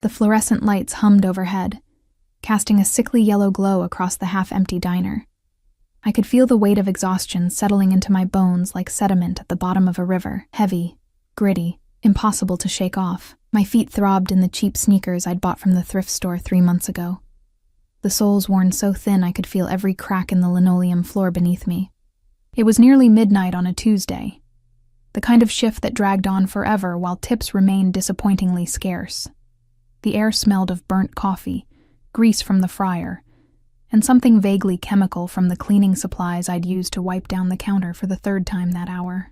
The fluorescent lights hummed overhead, casting a sickly yellow glow across the half-empty diner. I could feel the weight of exhaustion settling into my bones like sediment at the bottom of a river, heavy, gritty, impossible to shake off. My feet throbbed in the cheap sneakers I'd bought from the thrift store 3 months ago. The soles worn so thin I could feel every crack in the linoleum floor beneath me. It was nearly midnight on a Tuesday, the kind of shift that dragged on forever while tips remained disappointingly scarce. The air smelled of burnt coffee, grease from the fryer, and something vaguely chemical from the cleaning supplies I'd used to wipe down the counter for the 3rd time that hour.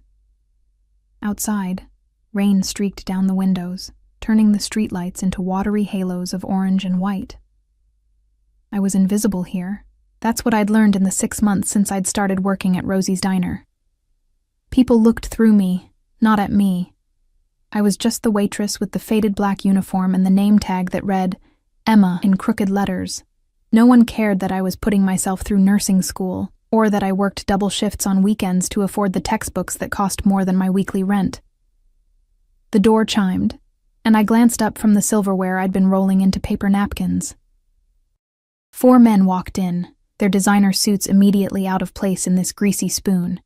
Outside, rain streaked down the windows, turning the streetlights into watery halos of orange and white. I was invisible here. That's what I'd learned in the 6 months since I'd started working at Rosie's Diner. People looked through me, not at me. I was just the waitress with the faded black uniform and the name tag that read Emma in crooked letters. No one cared that I was putting myself through nursing school, or that I worked double shifts on weekends to afford the textbooks that cost more than my weekly rent. The door chimed, and I glanced up from the silverware I'd been rolling into paper napkins. 4 men walked in, their designer suits immediately out of place in this greasy spoon.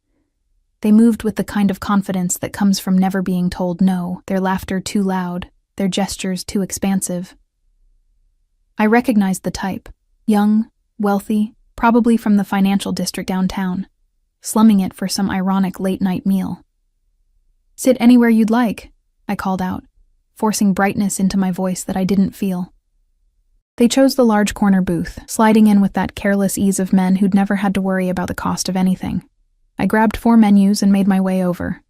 They moved with the kind of confidence that comes from never being told no, their laughter too loud, their gestures too expansive. I recognized the type, young, wealthy, probably from the financial district downtown, slumming it for some ironic late-night meal. "Sit anywhere you'd like," I called out, forcing brightness into my voice that I didn't feel. They chose the large corner booth, sliding in with that careless ease of men who'd never had to worry about the cost of anything. I grabbed 4 menus and made my way over.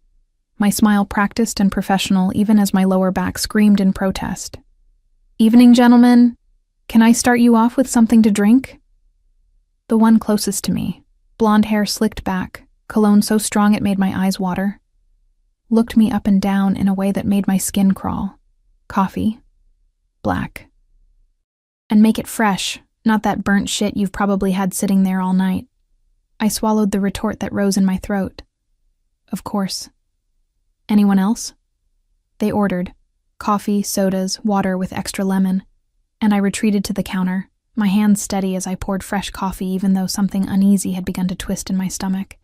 My smile practiced and professional even as my lower back screamed in protest. "Evening, gentlemen. Can I start you off with something to drink?" The one closest to me, blonde hair slicked back, cologne so strong it made my eyes water, looked me up and down in a way that made my skin crawl. "Coffee. Black. And make it fresh, not that burnt shit you've probably had sitting there all night." I swallowed the retort that rose in my throat. "Of course. Anyone else?" They ordered coffee, sodas, water with extra lemon, and I retreated to the counter, my hands steady as I poured fresh coffee even though something uneasy had begun to twist in my stomach.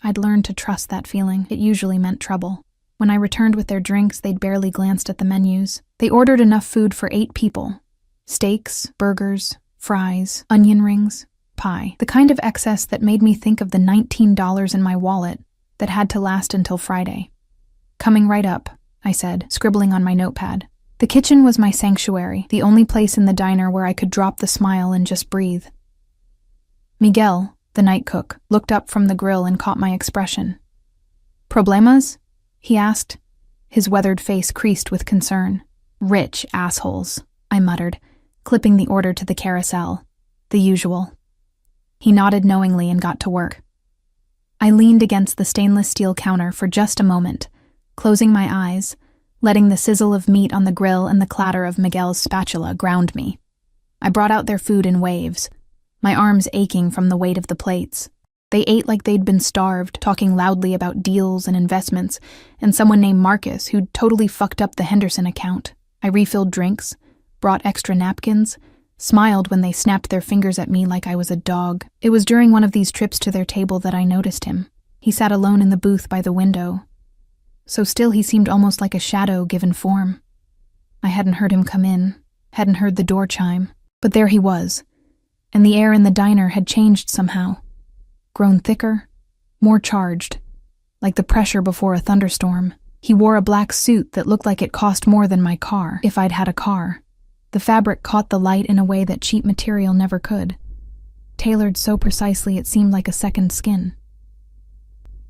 I'd learned to trust that feeling. It usually meant trouble. When I returned with their drinks, they'd barely glanced at the menus. They ordered enough food for 8 people. Steaks, burgers, fries, onion rings, pie. The kind of excess that made me think of the $19 in my wallet that had to last until Friday. "Coming right up," I said, scribbling on my notepad. The kitchen was my sanctuary, the only place in the diner where I could drop the smile and just breathe. Miguel, the night cook, looked up from the grill and caught my expression. "Problemas?" he asked, his weathered face creased with concern. "Rich assholes," I muttered, clipping the order to the carousel. "The usual." He nodded knowingly and got to work. I leaned against the stainless steel counter for just a moment, closing my eyes, letting the sizzle of meat on the grill and the clatter of Miguel's spatula ground me. I brought out their food in waves, my arms aching from the weight of the plates. They ate like they'd been starved, talking loudly about deals and investments, and someone named Marcus who'd totally fucked up the Henderson account. I refilled drinks, brought extra napkins, smiled when they snapped their fingers at me like I was a dog. It was during one of these trips to their table that I noticed him. He sat alone in the booth by the window. So still he seemed almost like a shadow given form. I hadn't heard him come in, hadn't heard the door chime, but there he was, and the air in the diner had changed somehow. Grown thicker, more charged, like the pressure before a thunderstorm. He wore a black suit that looked like it cost more than my car, if I'd had a car. The fabric caught the light in a way that cheap material never could, tailored so precisely it seemed like a second skin.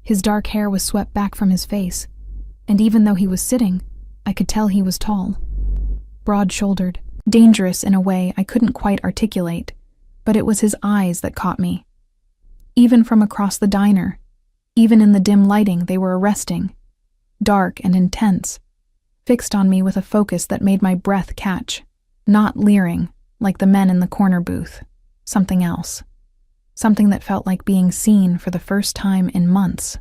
His dark hair was swept back from his face, and even though he was sitting, I could tell he was tall, broad-shouldered, dangerous in a way I couldn't quite articulate, but it was his eyes that caught me. Even from across the diner, even in the dim lighting, they were arresting, dark and intense, fixed on me with a focus that made my breath catch. Not leering, like the men in the corner booth. Something else. Something that felt like being seen for the first time in months.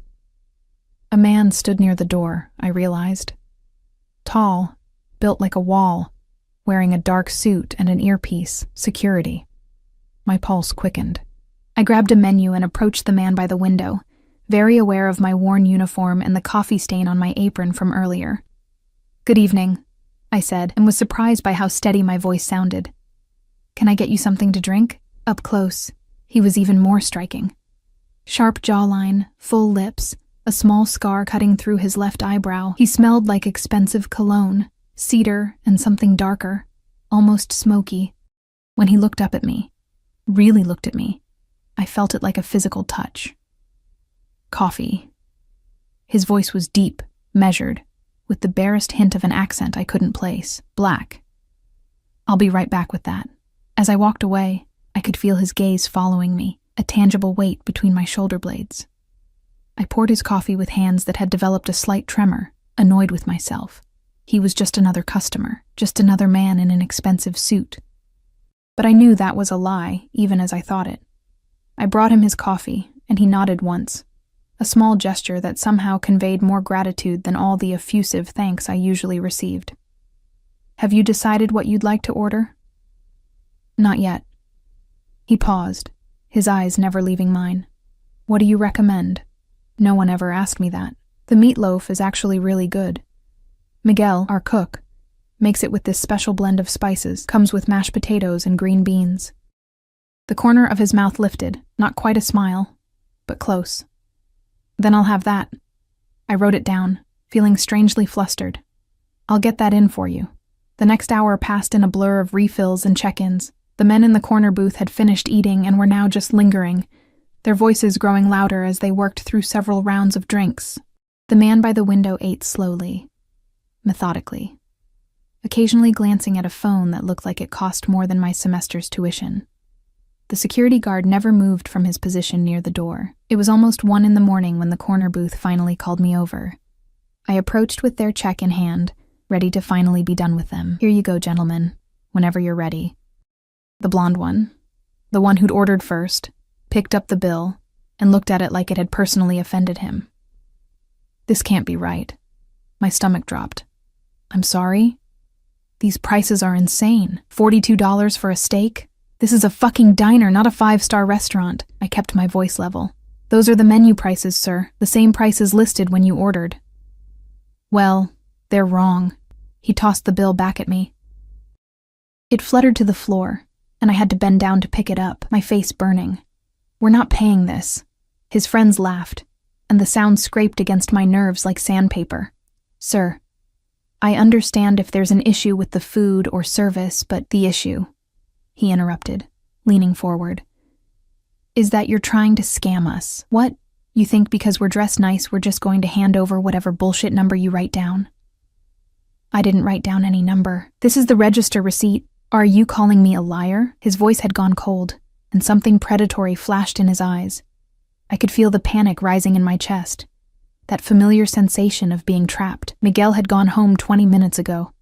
A man stood near the door, I realized. Tall, built like a wall, wearing a dark suit and an earpiece, security. My pulse quickened. I grabbed a menu and approached the man by the window, very aware of my worn uniform and the coffee stain on my apron from earlier. "Good evening," I said, and was surprised by how steady my voice sounded. "Can I get you something to drink?" Up close, he was even more striking. Sharp jawline, full lips, a small scar cutting through his left eyebrow. He smelled like expensive cologne, cedar, and something darker, almost smoky. When he looked up at me, really looked at me, I felt it like a physical touch. "Coffee." His voice was deep, measured, with the barest hint of an accent I couldn't place. "Black." "I'll be right back with that." As I walked away, I could feel his gaze following me, a tangible weight between my shoulder blades. I poured his coffee with hands that had developed a slight tremor, annoyed with myself. He was just another customer, just another man in an expensive suit. But I knew that was a lie, even as I thought it. I brought him his coffee, and he nodded once, a small gesture that somehow conveyed more gratitude than all the effusive thanks I usually received. "Have you decided what you'd like to order?" "Not yet." He paused, his eyes never leaving mine. "What do you recommend?" No one ever asked me that. "The meatloaf is actually really good. Miguel, our cook, makes it with this special blend of spices, comes with mashed potatoes and green beans." The corner of his mouth lifted, not quite a smile, but close. "Then I'll have that." I wrote it down, feeling strangely flustered. "I'll get that in for you." The next hour passed in a blur of refills and check-ins. The men in the corner booth had finished eating and were now just lingering, their voices growing louder as they worked through several rounds of drinks. The man by the window ate slowly, methodically, occasionally glancing at a phone that looked like it cost more than my semester's tuition. The security guard never moved from his position near the door. It was almost 1 a.m. when the corner booth finally called me over. I approached with their check in hand, ready to finally be done with them. "Here you go, gentlemen, whenever you're ready." The blonde one, the one who'd ordered first, picked up the bill and looked at it like it had personally offended him. "This can't be right." My stomach dropped. "I'm sorry? These prices are insane. $42 for a steak? This is a fucking diner, not a 5-star restaurant." I kept my voice level. "Those are the menu prices, sir, the same prices listed when you ordered." "Well, they're wrong." He tossed the bill back at me. It fluttered to the floor, and I had to bend down to pick it up, my face burning. "We're not paying this." His friends laughed, and the sound scraped against my nerves like sandpaper. "Sir, I understand if there's an issue with the food or service, but the issue," he interrupted, leaning forward, "is that you're trying to scam us. What? You think because we're dressed nice we're just going to hand over whatever bullshit number you write down?" "I didn't write down any number. This is the register receipt. Are you calling me a liar?" His voice had gone cold, and something predatory flashed in his eyes. I could feel the panic rising in my chest, that familiar sensation of being trapped. Miguel had gone home 20 minutes ago.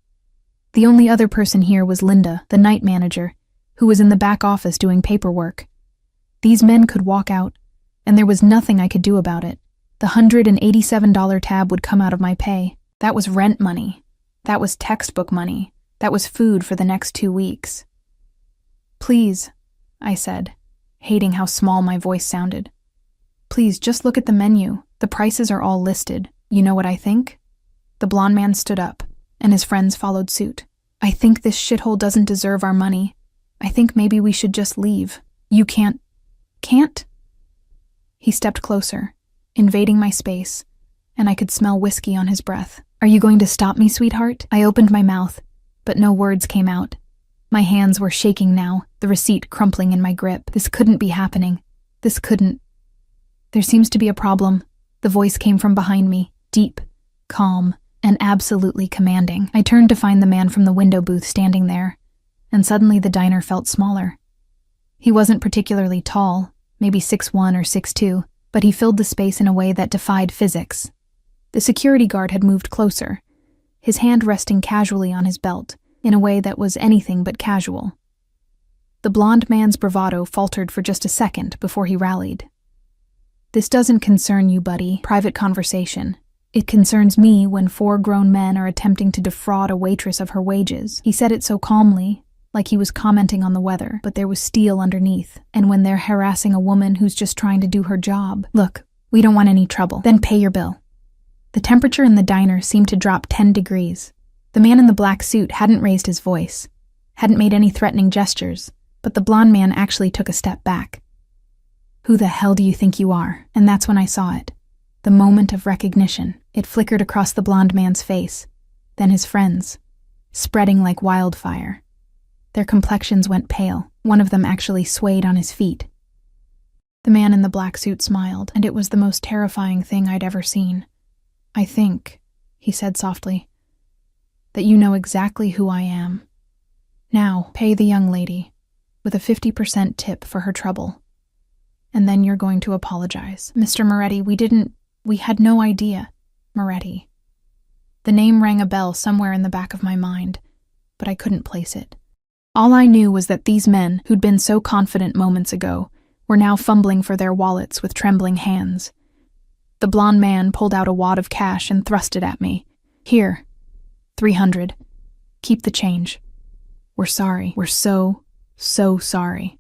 The only other person here was Linda, the night manager, who was in the back office doing paperwork. These men could walk out, and there was nothing I could do about it. The $187 tab would come out of my pay. That was rent money. That was textbook money. That was food for the next 2 weeks. "Please," I said, hating how small my voice sounded. "Please, just look at the menu. The prices are all listed. You know what I think?" The blonde man stood up, and his friends followed suit. "I think this shithole doesn't deserve our money. I think maybe we should just leave. You can't?" "Can't?" He stepped closer, invading my space, and I could smell whiskey on his breath. "Are you going to stop me, sweetheart?" I opened my mouth, but no words came out. My hands were shaking now, the receipt crumpling in my grip. This couldn't be happening. This couldn't. "There seems to be a problem." The voice came from behind me, deep, calm, and absolutely commanding. I turned to find the man from the window booth standing there, and suddenly the diner felt smaller. He wasn't particularly tall, maybe 6'1" or 6'2", but he filled the space in a way that defied physics. The security guard had moved closer, his hand resting casually on his belt, in a way that was anything but casual. The blonde man's bravado faltered for just a second before he rallied. "This doesn't concern you, buddy. Private conversation. It concerns me when 4 grown men are attempting to defraud a waitress of her wages. He said it so calmly, like he was commenting on the weather, but there was steel underneath. And when they're harassing a woman who's just trying to do her job. Look, we don't want any trouble. Then pay your bill. The temperature in the diner seemed to drop 10 degrees. The man in the black suit hadn't raised his voice, hadn't made any threatening gestures, but the blonde man actually took a step back. Who the hell do you think you are? And that's when I saw it. The moment of recognition. It flickered across the blonde man's face, then his friends, spreading like wildfire. Their complexions went pale. One of them actually swayed on his feet. The man in the black suit smiled, and it was the most terrifying thing I'd ever seen. I think, he said softly, that you know exactly who I am. Now, pay the young lady with a 50% tip for her trouble. And then you're going to apologize. Mr. Moretti, we had no idea. Moretti. The name rang a bell somewhere in the back of my mind, but I couldn't place it. All I knew was that these men, who'd been so confident moments ago, were now fumbling for their wallets with trembling hands. The blonde man pulled out a wad of cash and thrust it at me. Here, 300. Keep the change. We're sorry. We're so sorry.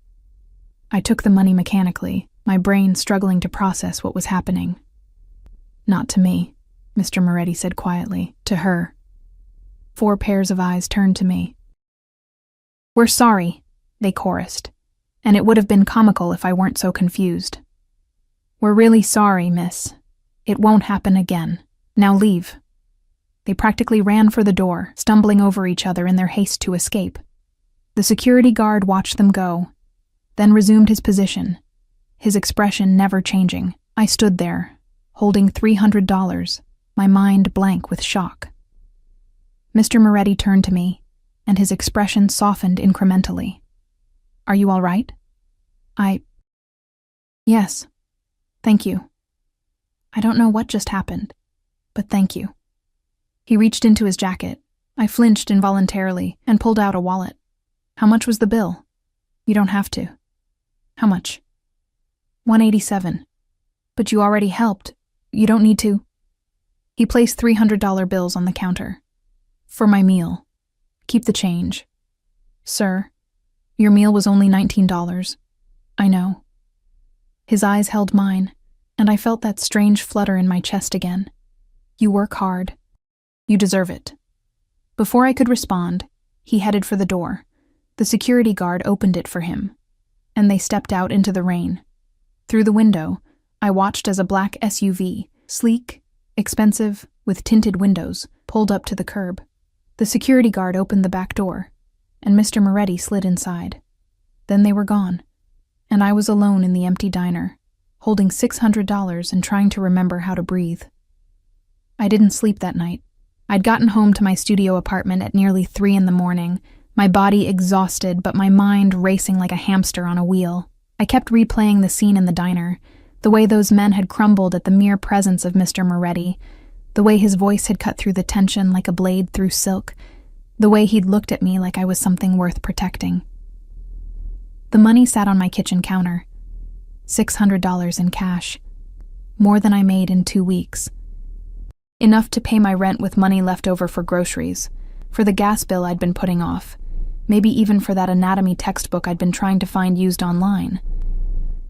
I took the money mechanically, my brain struggling to process what was happening. Not to me, Mr. Moretti said quietly. To her. 4 pairs of eyes turned to me. We're sorry, they chorused, and it would have been comical if I weren't so confused. We're really sorry, miss. It won't happen again. Now leave. They practically ran for the door, stumbling over each other in their haste to escape. The security guard watched them go, then resumed his position, his expression never changing. I stood there, holding $300, my mind blank with shock. Mr. Moretti turned to me, and his expression softened incrementally. Are you all right? Yes. Thank you. I don't know what just happened, but thank you. He reached into his jacket. I flinched involuntarily and pulled out a wallet. How much was the bill? You don't have to. How much? $187. But you already helped. You don't need to. He placed $300 bills on the counter. For my meal. Keep the change. Sir, your meal was only $19. I know. His eyes held mine, and I felt that strange flutter in my chest again. You work hard. You deserve it. Before I could respond, he headed for the door. The security guard opened it for him, and they stepped out into the rain. Through the window, I watched as a black SUV, sleek, expensive, with tinted windows, pulled up to the curb. The security guard opened the back door, and Mr. Moretti slid inside. Then they were gone, and I was alone in the empty diner, holding $600 and trying to remember how to breathe. I didn't sleep that night. I'd gotten home to my studio apartment at nearly 3 a.m, my body exhausted but my mind racing like a hamster on a wheel. I kept replaying the scene in the diner, the way those men had crumbled at the mere presence of Mr. Moretti, the way his voice had cut through the tension like a blade through silk, the way he'd looked at me like I was something worth protecting. The money sat on my kitchen counter. $600 in cash. More than I made in 2 weeks. Enough to pay my rent with money left over for groceries, for the gas bill I'd been putting off, maybe even for that anatomy textbook I'd been trying to find used online.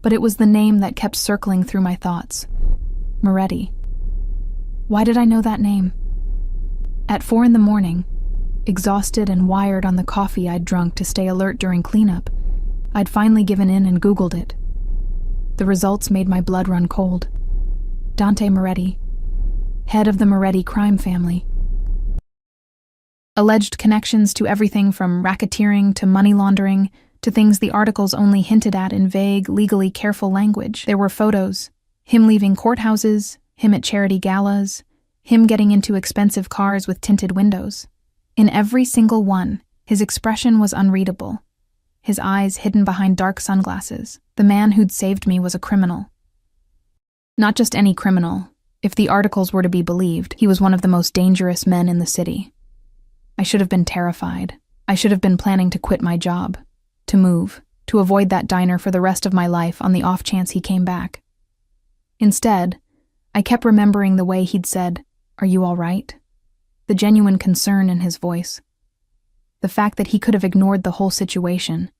But it was the name that kept circling through my thoughts. Moretti. Why did I know that name? At 4 a.m, exhausted and wired on the coffee I'd drunk to stay alert during cleanup, I'd finally given in and Googled it. The results made my blood run cold. Dante Moretti, head of the Moretti crime family. Alleged connections to everything from racketeering to money laundering to things the articles only hinted at in vague, legally careful language. There were photos, him leaving courthouses, him at charity galas, him getting into expensive cars with tinted windows. In every single one, his expression was unreadable. His eyes hidden behind dark sunglasses. The man who'd saved me was a criminal. Not just any criminal. If the articles were to be believed, he was one of the most dangerous men in the city. I should have been terrified. I should have been planning to quit my job, to move, to avoid that diner for the rest of my life on the off chance he came back. Instead, I kept remembering the way he'd said, Are you all right? The genuine concern in his voice. The fact that he could have ignored the whole situation,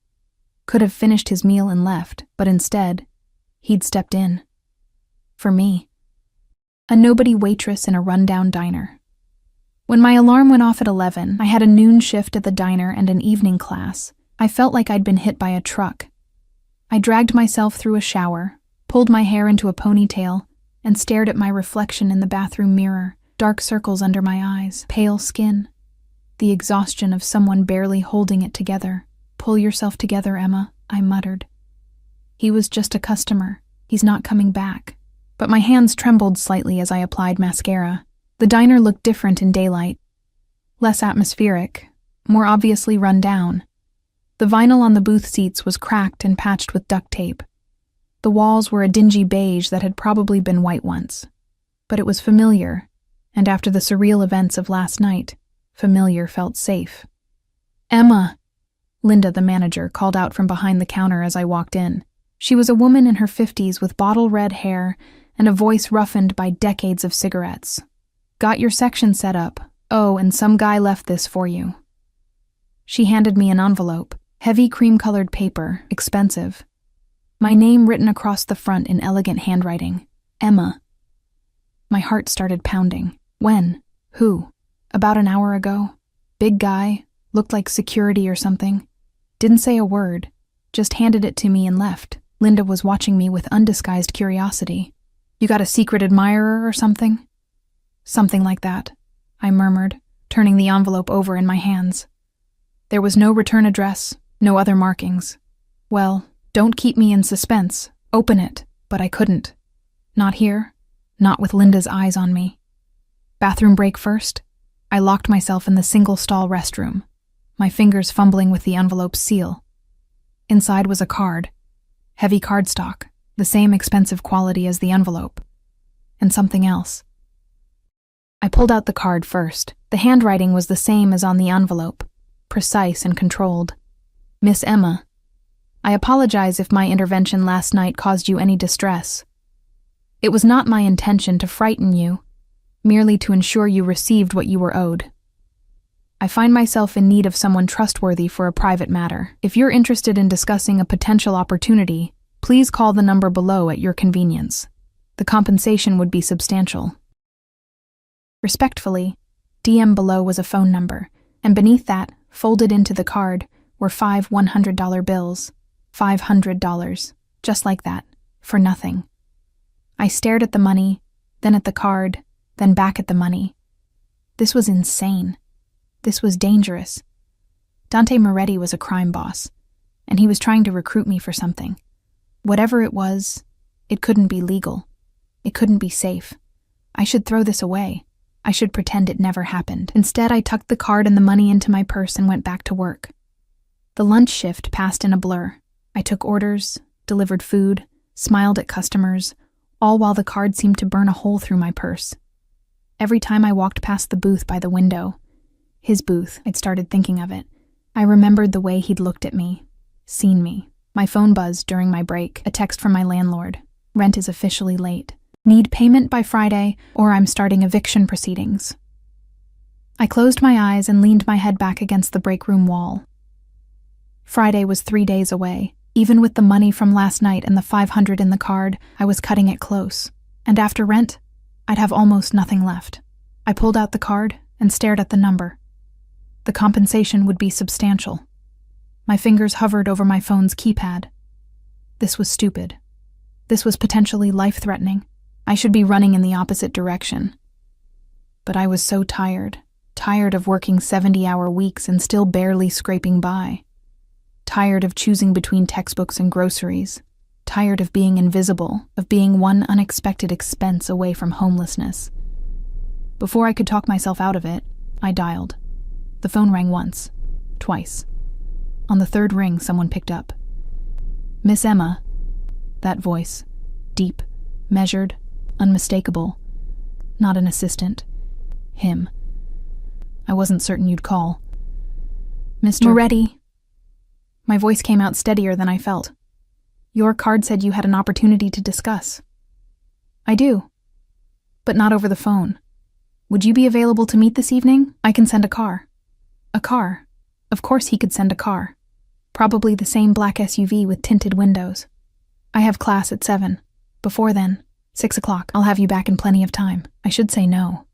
could have finished his meal and left, but instead, he'd stepped in. For me. A nobody waitress in a rundown diner. When my alarm went off at 11, I had a noon shift at the diner and an evening class. I felt like I'd been hit by a truck. I dragged myself through a shower, pulled my hair into a ponytail, and stared at my reflection in the bathroom mirror, dark circles under my eyes, pale skin. The exhaustion of someone barely holding it together. Pull yourself together, Emma, I muttered. He was just a customer. He's not coming back. But my hands trembled slightly as I applied mascara. The diner looked different in daylight. Less atmospheric, more obviously run down. The vinyl on the booth seats was cracked and patched with duct tape. The walls were a dingy beige that had probably been white once. But it was familiar, and after the surreal events of last night, familiar felt safe. Emma! Linda, the manager, called out from behind the counter as I walked in. She was a woman in her 50s with bottle red hair and a voice roughened by decades of cigarettes. Got your section set up. Oh, and some guy left this for you. She handed me an envelope, heavy cream-colored paper, expensive. My name written across the front in elegant handwriting. Emma. My heart started pounding. When? Who? About an hour ago. Big guy, looked like security or something. Didn't say a word, just handed it to me and left. Linda was watching me with undisguised curiosity. You got a secret admirer or something? Something like that, I murmured, turning the envelope over in my hands. There was no return address, no other markings. Well, don't keep me in suspense. Open it. But I couldn't. Not here. Not with Linda's eyes on me. Bathroom break first. I locked myself in the single-stall restroom, my fingers fumbling with the envelope's seal. Inside was a card. Heavy cardstock, the same expensive quality as the envelope. And something else. I pulled out the card first. The handwriting was the same as on the envelope, precise and controlled. Miss Emma, I apologize if my intervention last night caused you any distress. It was not my intention to frighten you, merely to ensure you received what you were owed. I find myself in need of someone trustworthy for a private matter. If you're interested in discussing a potential opportunity, please call the number below at your convenience. The compensation would be substantial. Respectfully, DM below was a phone number, and beneath that, folded into the card, were 5 $100 bills. $500, just like that, for nothing. I stared at the money, then at the card, then back at the money. This was insane. This was dangerous. Dante Moretti was a crime boss, and he was trying to recruit me for something. Whatever it was, it couldn't be legal. It couldn't be safe. I should throw this away. I should pretend it never happened. Instead, I tucked the card and the money into my purse and went back to work. The lunch shift passed in a blur. I took orders, delivered food, smiled at customers, all while the card seemed to burn a hole through my purse. Every time I walked past the booth by the window, his booth, I'd started thinking of it. I remembered the way he'd looked at me, seen me. My phone buzzed during my break, a text from my landlord. Rent is officially late. Need payment by Friday, or I'm starting eviction proceedings. I closed my eyes and leaned my head back against the break room wall. Friday was 3 days away. Even with the money from last night and the $500 in the card, I was cutting it close. And after rent, I'd have almost nothing left. I pulled out the card and stared at the number. The compensation would be substantial. My fingers hovered over my phone's keypad. This was stupid. This was potentially life-threatening. I should be running in the opposite direction. But I was so tired of working 70-hour weeks and still barely scraping by. Tired of choosing between textbooks and groceries. Tired of being invisible, of being one unexpected expense away from homelessness. Before I could talk myself out of it, I dialed. The phone rang once, twice. On the third ring, someone picked up. Miss Emma. That voice, deep, measured, unmistakable. Not an assistant. Him. I wasn't certain you'd call. Mr. Moretti. My voice came out steadier than I felt. Your card said you had an opportunity to discuss. I do. But not over the phone. Would you be available to meet this evening? I can send a car. A car? Of course he could send a car. Probably the same black SUV with tinted windows. I have class at 7. Before then, 6 o'clock. I'll have you back in plenty of time. I should say no.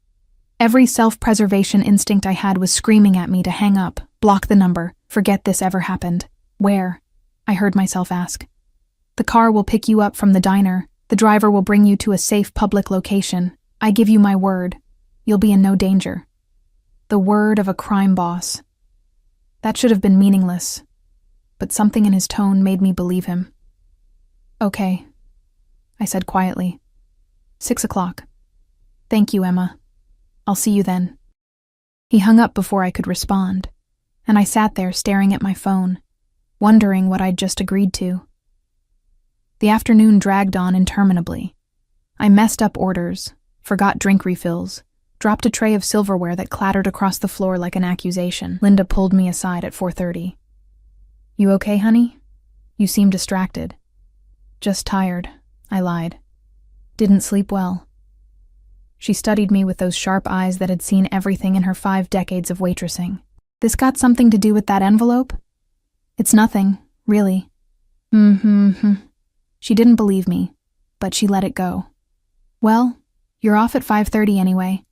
Every self-preservation instinct I had was screaming at me to hang up, block the number, forget this ever happened. Where? I heard myself ask. The car will pick you up from the diner. The driver will bring you to a safe public location. I give you my word. You'll be in no danger. The word of a crime boss. That should have been meaningless, but something in his tone made me believe him. Okay, I said quietly. 6 o'clock. Thank you, Emma. I'll see you then. He hung up before I could respond, and I sat there staring at my phone, wondering what I'd just agreed to. The afternoon dragged on interminably. I messed up orders, forgot drink refills, dropped a tray of silverware that clattered across the floor like an accusation. Linda pulled me aside at 4:30. You okay, honey? You seem distracted. Just tired, I lied. Didn't sleep well. She studied me with those sharp eyes that had seen everything in her 5 decades of waitressing. This got something to do with that envelope? It's nothing, really. She didn't believe me, but she let it go. Well, you're off at 5:30 anyway.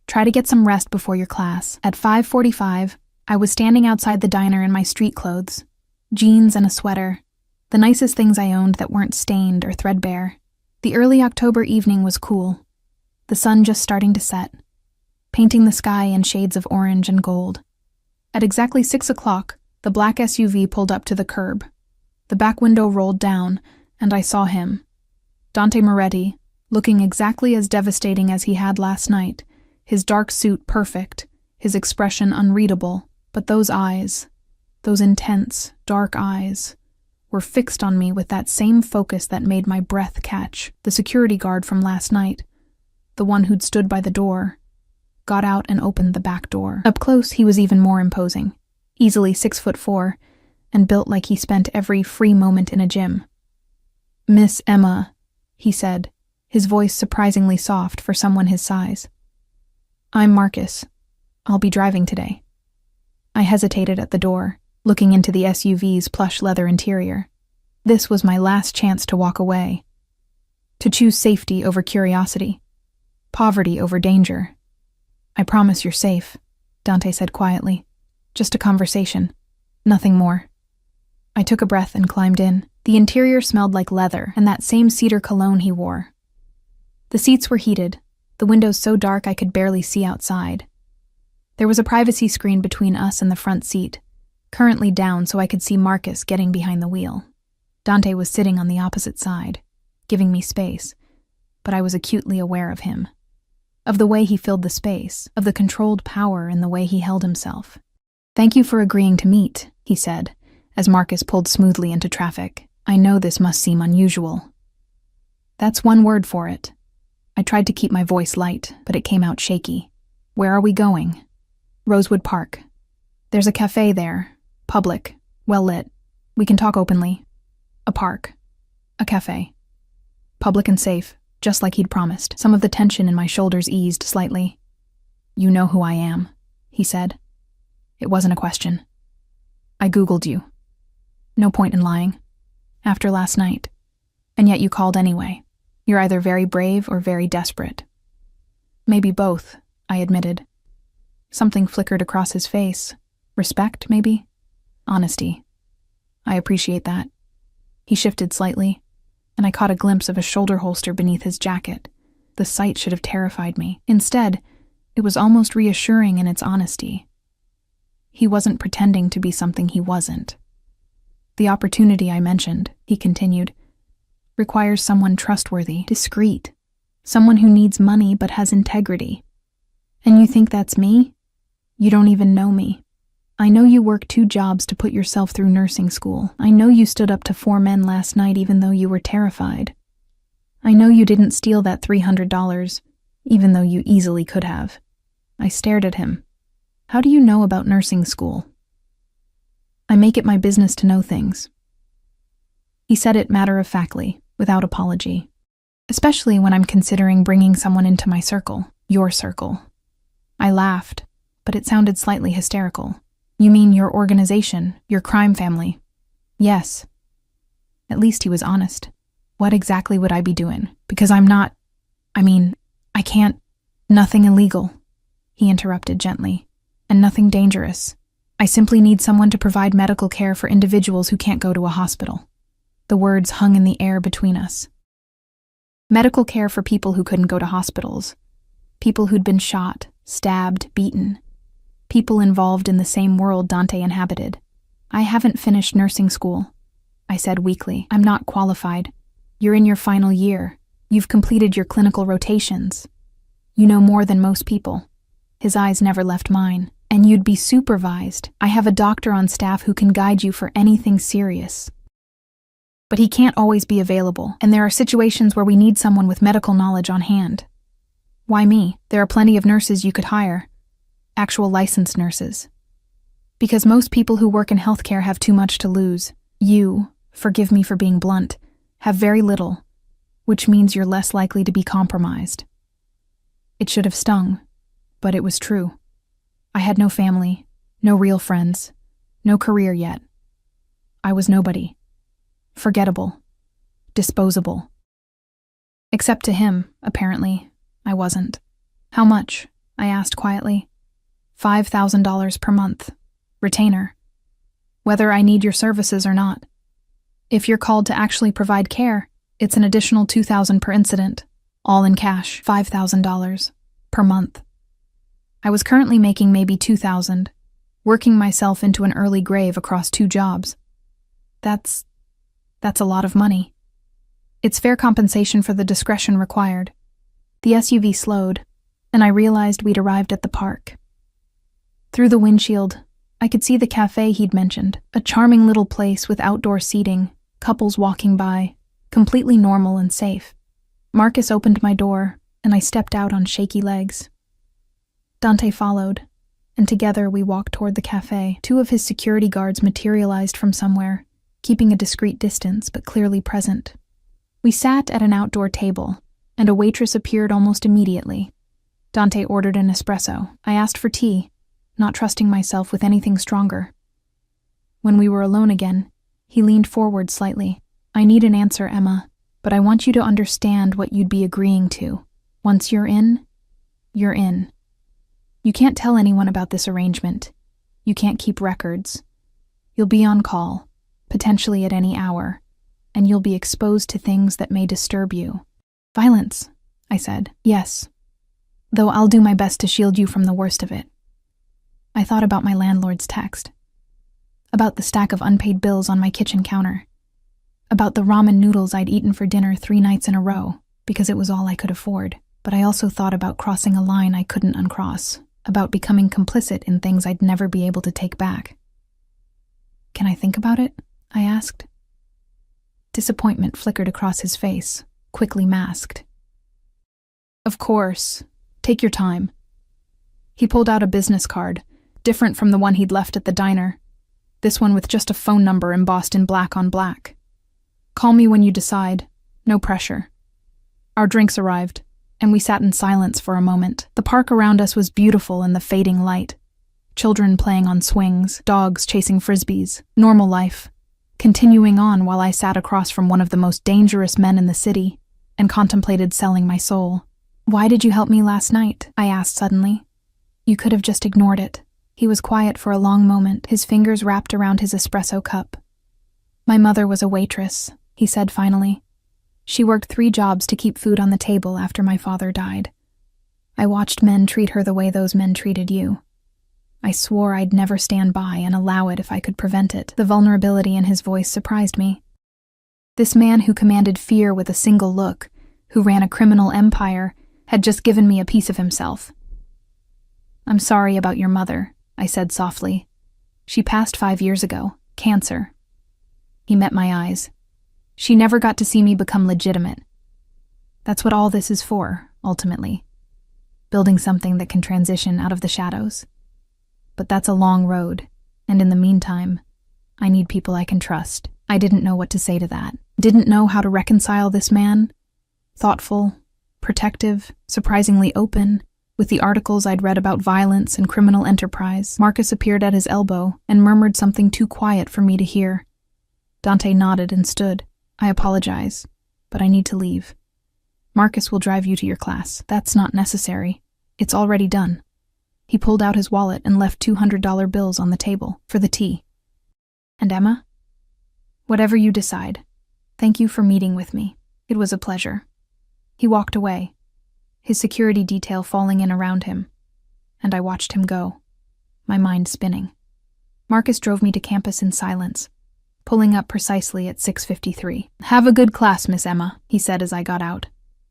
Try to get some rest before your class. At 5:45, I was standing outside the diner in my street clothes, jeans and a sweater, the nicest things I owned that weren't stained or threadbare. The early October evening was cool. The sun just starting to set, painting the sky in shades of orange and gold. At exactly 6 o'clock, the black SUV pulled up to the curb. The back window rolled down, and I saw him. Dante Moretti, looking exactly as devastating as he had last night, his dark suit perfect, his expression unreadable, but those eyes, those intense, dark eyes, were fixed on me with that same focus that made my breath catch. The security guard from last night, the one who'd stood by the door, got out and opened the back door. Up close, he was even more imposing, easily 6'4", and built like he spent every free moment in a gym. Miss Emma, he said, his voice surprisingly soft for someone his size. I'm Marcus. I'll be driving today. I hesitated at the door, looking into the SUV's plush leather interior. This was my last chance to walk away, to choose safety over curiosity, poverty over danger. I promise you're safe, Dante said quietly. Just a conversation, nothing more. I took a breath and climbed in. The interior smelled like leather and that same cedar cologne he wore. The seats were heated, the windows so dark I could barely see outside. There was a privacy screen between us and the front seat, currently down so I could see Marcus getting behind the wheel. Dante was sitting on the opposite side, giving me space, but I was acutely aware of him. Of the way he filled the space, of the controlled power in the way he held himself. Thank you for agreeing to meet, he said, as Marcus pulled smoothly into traffic. I know this must seem unusual. That's one word for it. I tried to keep my voice light, but it came out shaky. Where are we going? Rosewood Park. There's a cafe there, public, well lit. We can talk openly. A park. A cafe. Public and safe, just like he'd promised. Some of the tension in my shoulders eased slightly. You know who I am, he said. It wasn't a question. I Googled you. No point in lying. After last night. And yet you called anyway. You're either very brave or very desperate. Maybe both, I admitted. Something flickered across his face. Respect, maybe? Honesty. I appreciate that. He shifted slightly, and I caught a glimpse of a shoulder holster beneath his jacket. The sight should have terrified me. Instead, it was almost reassuring in its honesty. He wasn't pretending to be something he wasn't. The opportunity I mentioned, he continued, requires someone trustworthy, discreet, someone who needs money but has integrity. And you think that's me? You don't even know me. I know you work 2 jobs to put yourself through nursing school. I know you stood up to 4 men last night even though you were terrified. I know you didn't steal that $300, even though you easily could have. I stared at him. How do you know about nursing school? I make it my business to know things. He said it matter-of-factly, without apology. Especially when I'm considering bringing someone into my circle, your circle. I laughed, but it sounded slightly hysterical. You mean your organization, your crime family? Yes. At least he was honest. What exactly would I be doing? Because I can't. Nothing illegal, he interrupted gently, and nothing dangerous. I simply need someone to provide medical care for individuals who can't go to a hospital. The words hung in the air between us. Medical care for people who couldn't go to hospitals. People who'd been shot, stabbed, beaten. People involved in the same world Dante inhabited. I haven't finished nursing school, I said weakly. I'm not qualified. You're in your final year. You've completed your clinical rotations. You know more than most people. His eyes never left mine. And you'd be supervised. I have a doctor on staff who can guide you for anything serious. But he can't always be available, and there are situations where we need someone with medical knowledge on hand. Why me? There are plenty of nurses you could hire. Actual licensed nurses. Because most people who work in healthcare have too much to lose. You, forgive me for being blunt, have very little, which means you're less likely to be compromised. It should have stung, but it was true. I had no family, no real friends, no career yet. I was nobody. Forgettable. Disposable. Except to him, apparently, I wasn't. How much? I asked quietly. $5,000 per month. Retainer. Whether I need your services or not. If you're called to actually provide care, it's an additional $2,000 per incident. All in cash, $5,000 per month. I was currently making maybe $2,000, working myself into an early grave across 2 jobs. That's a lot of money. It's fair compensation for the discretion required. The SUV slowed, and I realized we'd arrived at the park. Through the windshield, I could see the cafe he'd mentioned, a charming little place with outdoor seating, couples walking by, completely normal and safe. Marcus opened my door, and I stepped out on shaky legs. Dante followed, and together we walked toward the cafe. 2 of his security guards materialized from somewhere, keeping a discreet distance but clearly present. We sat at an outdoor table, and a waitress appeared almost immediately. Dante ordered an espresso. I asked for tea, not trusting myself with anything stronger. When we were alone again, he leaned forward slightly. I need an answer, Emma, but I want you to understand what you'd be agreeing to. Once you're in, you're in. You can't tell anyone about this arrangement. You can't keep records. You'll be on call, potentially at any hour, and you'll be exposed to things that may disturb you. Violence, I said. Yes. Though I'll do my best to shield you from the worst of it. I thought about my landlord's text. About the stack of unpaid bills on my kitchen counter. About the ramen noodles I'd eaten for dinner 3 nights in a row, because it was all I could afford. But I also thought about crossing a line I couldn't uncross. About becoming complicit in things I'd never be able to take back. Can I think about it? I asked. Disappointment flickered across his face, quickly masked. Of course. Take your time. He pulled out a business card, different from the one he'd left at the diner. This one with just a phone number embossed in black on black. Call me when you decide. No pressure. Our drinks arrived, and we sat in silence for a moment. The park around us was beautiful in the fading light. Children playing on swings, dogs chasing frisbees, normal life, continuing on while I sat across from one of the most dangerous men in the city and contemplated selling my soul. Why did you help me last night? I asked suddenly. You could have just ignored it. He was quiet for a long moment, his fingers wrapped around his espresso cup. My mother was a waitress, he said finally. She worked 3 jobs to keep food on the table after my father died. I watched men treat her the way those men treated you. I swore I'd never stand by and allow it if I could prevent it. The vulnerability in his voice surprised me. This man who commanded fear with a single look, who ran a criminal empire, had just given me a piece of himself. I'm sorry about your mother, I said softly. She passed 5 years ago, cancer. He met my eyes. She never got to see me become legitimate. That's what all this is for, ultimately. Building something that can transition out of the shadows. But that's a long road, and in the meantime, I need people I can trust. I didn't know what to say to that. Didn't know how to reconcile this man. Thoughtful, protective, surprisingly open, With the articles I'd read about violence and criminal enterprise, Marcus appeared at his elbow and murmured something too quiet for me to hear. Dante nodded and stood. I apologize, but I need to leave. Marcus will drive you to your class. That's not necessary. It's already done. He pulled out his wallet and left $200 bills on the table for the tea. And Emma? Whatever you decide. Thank you for meeting with me. It was a pleasure. He walked away, his security detail falling in around him, and I watched him go, my mind spinning. Marcus drove me to campus in silence, pulling up precisely at 6:53. "Have a good class, Miss Emma," he said as I got out.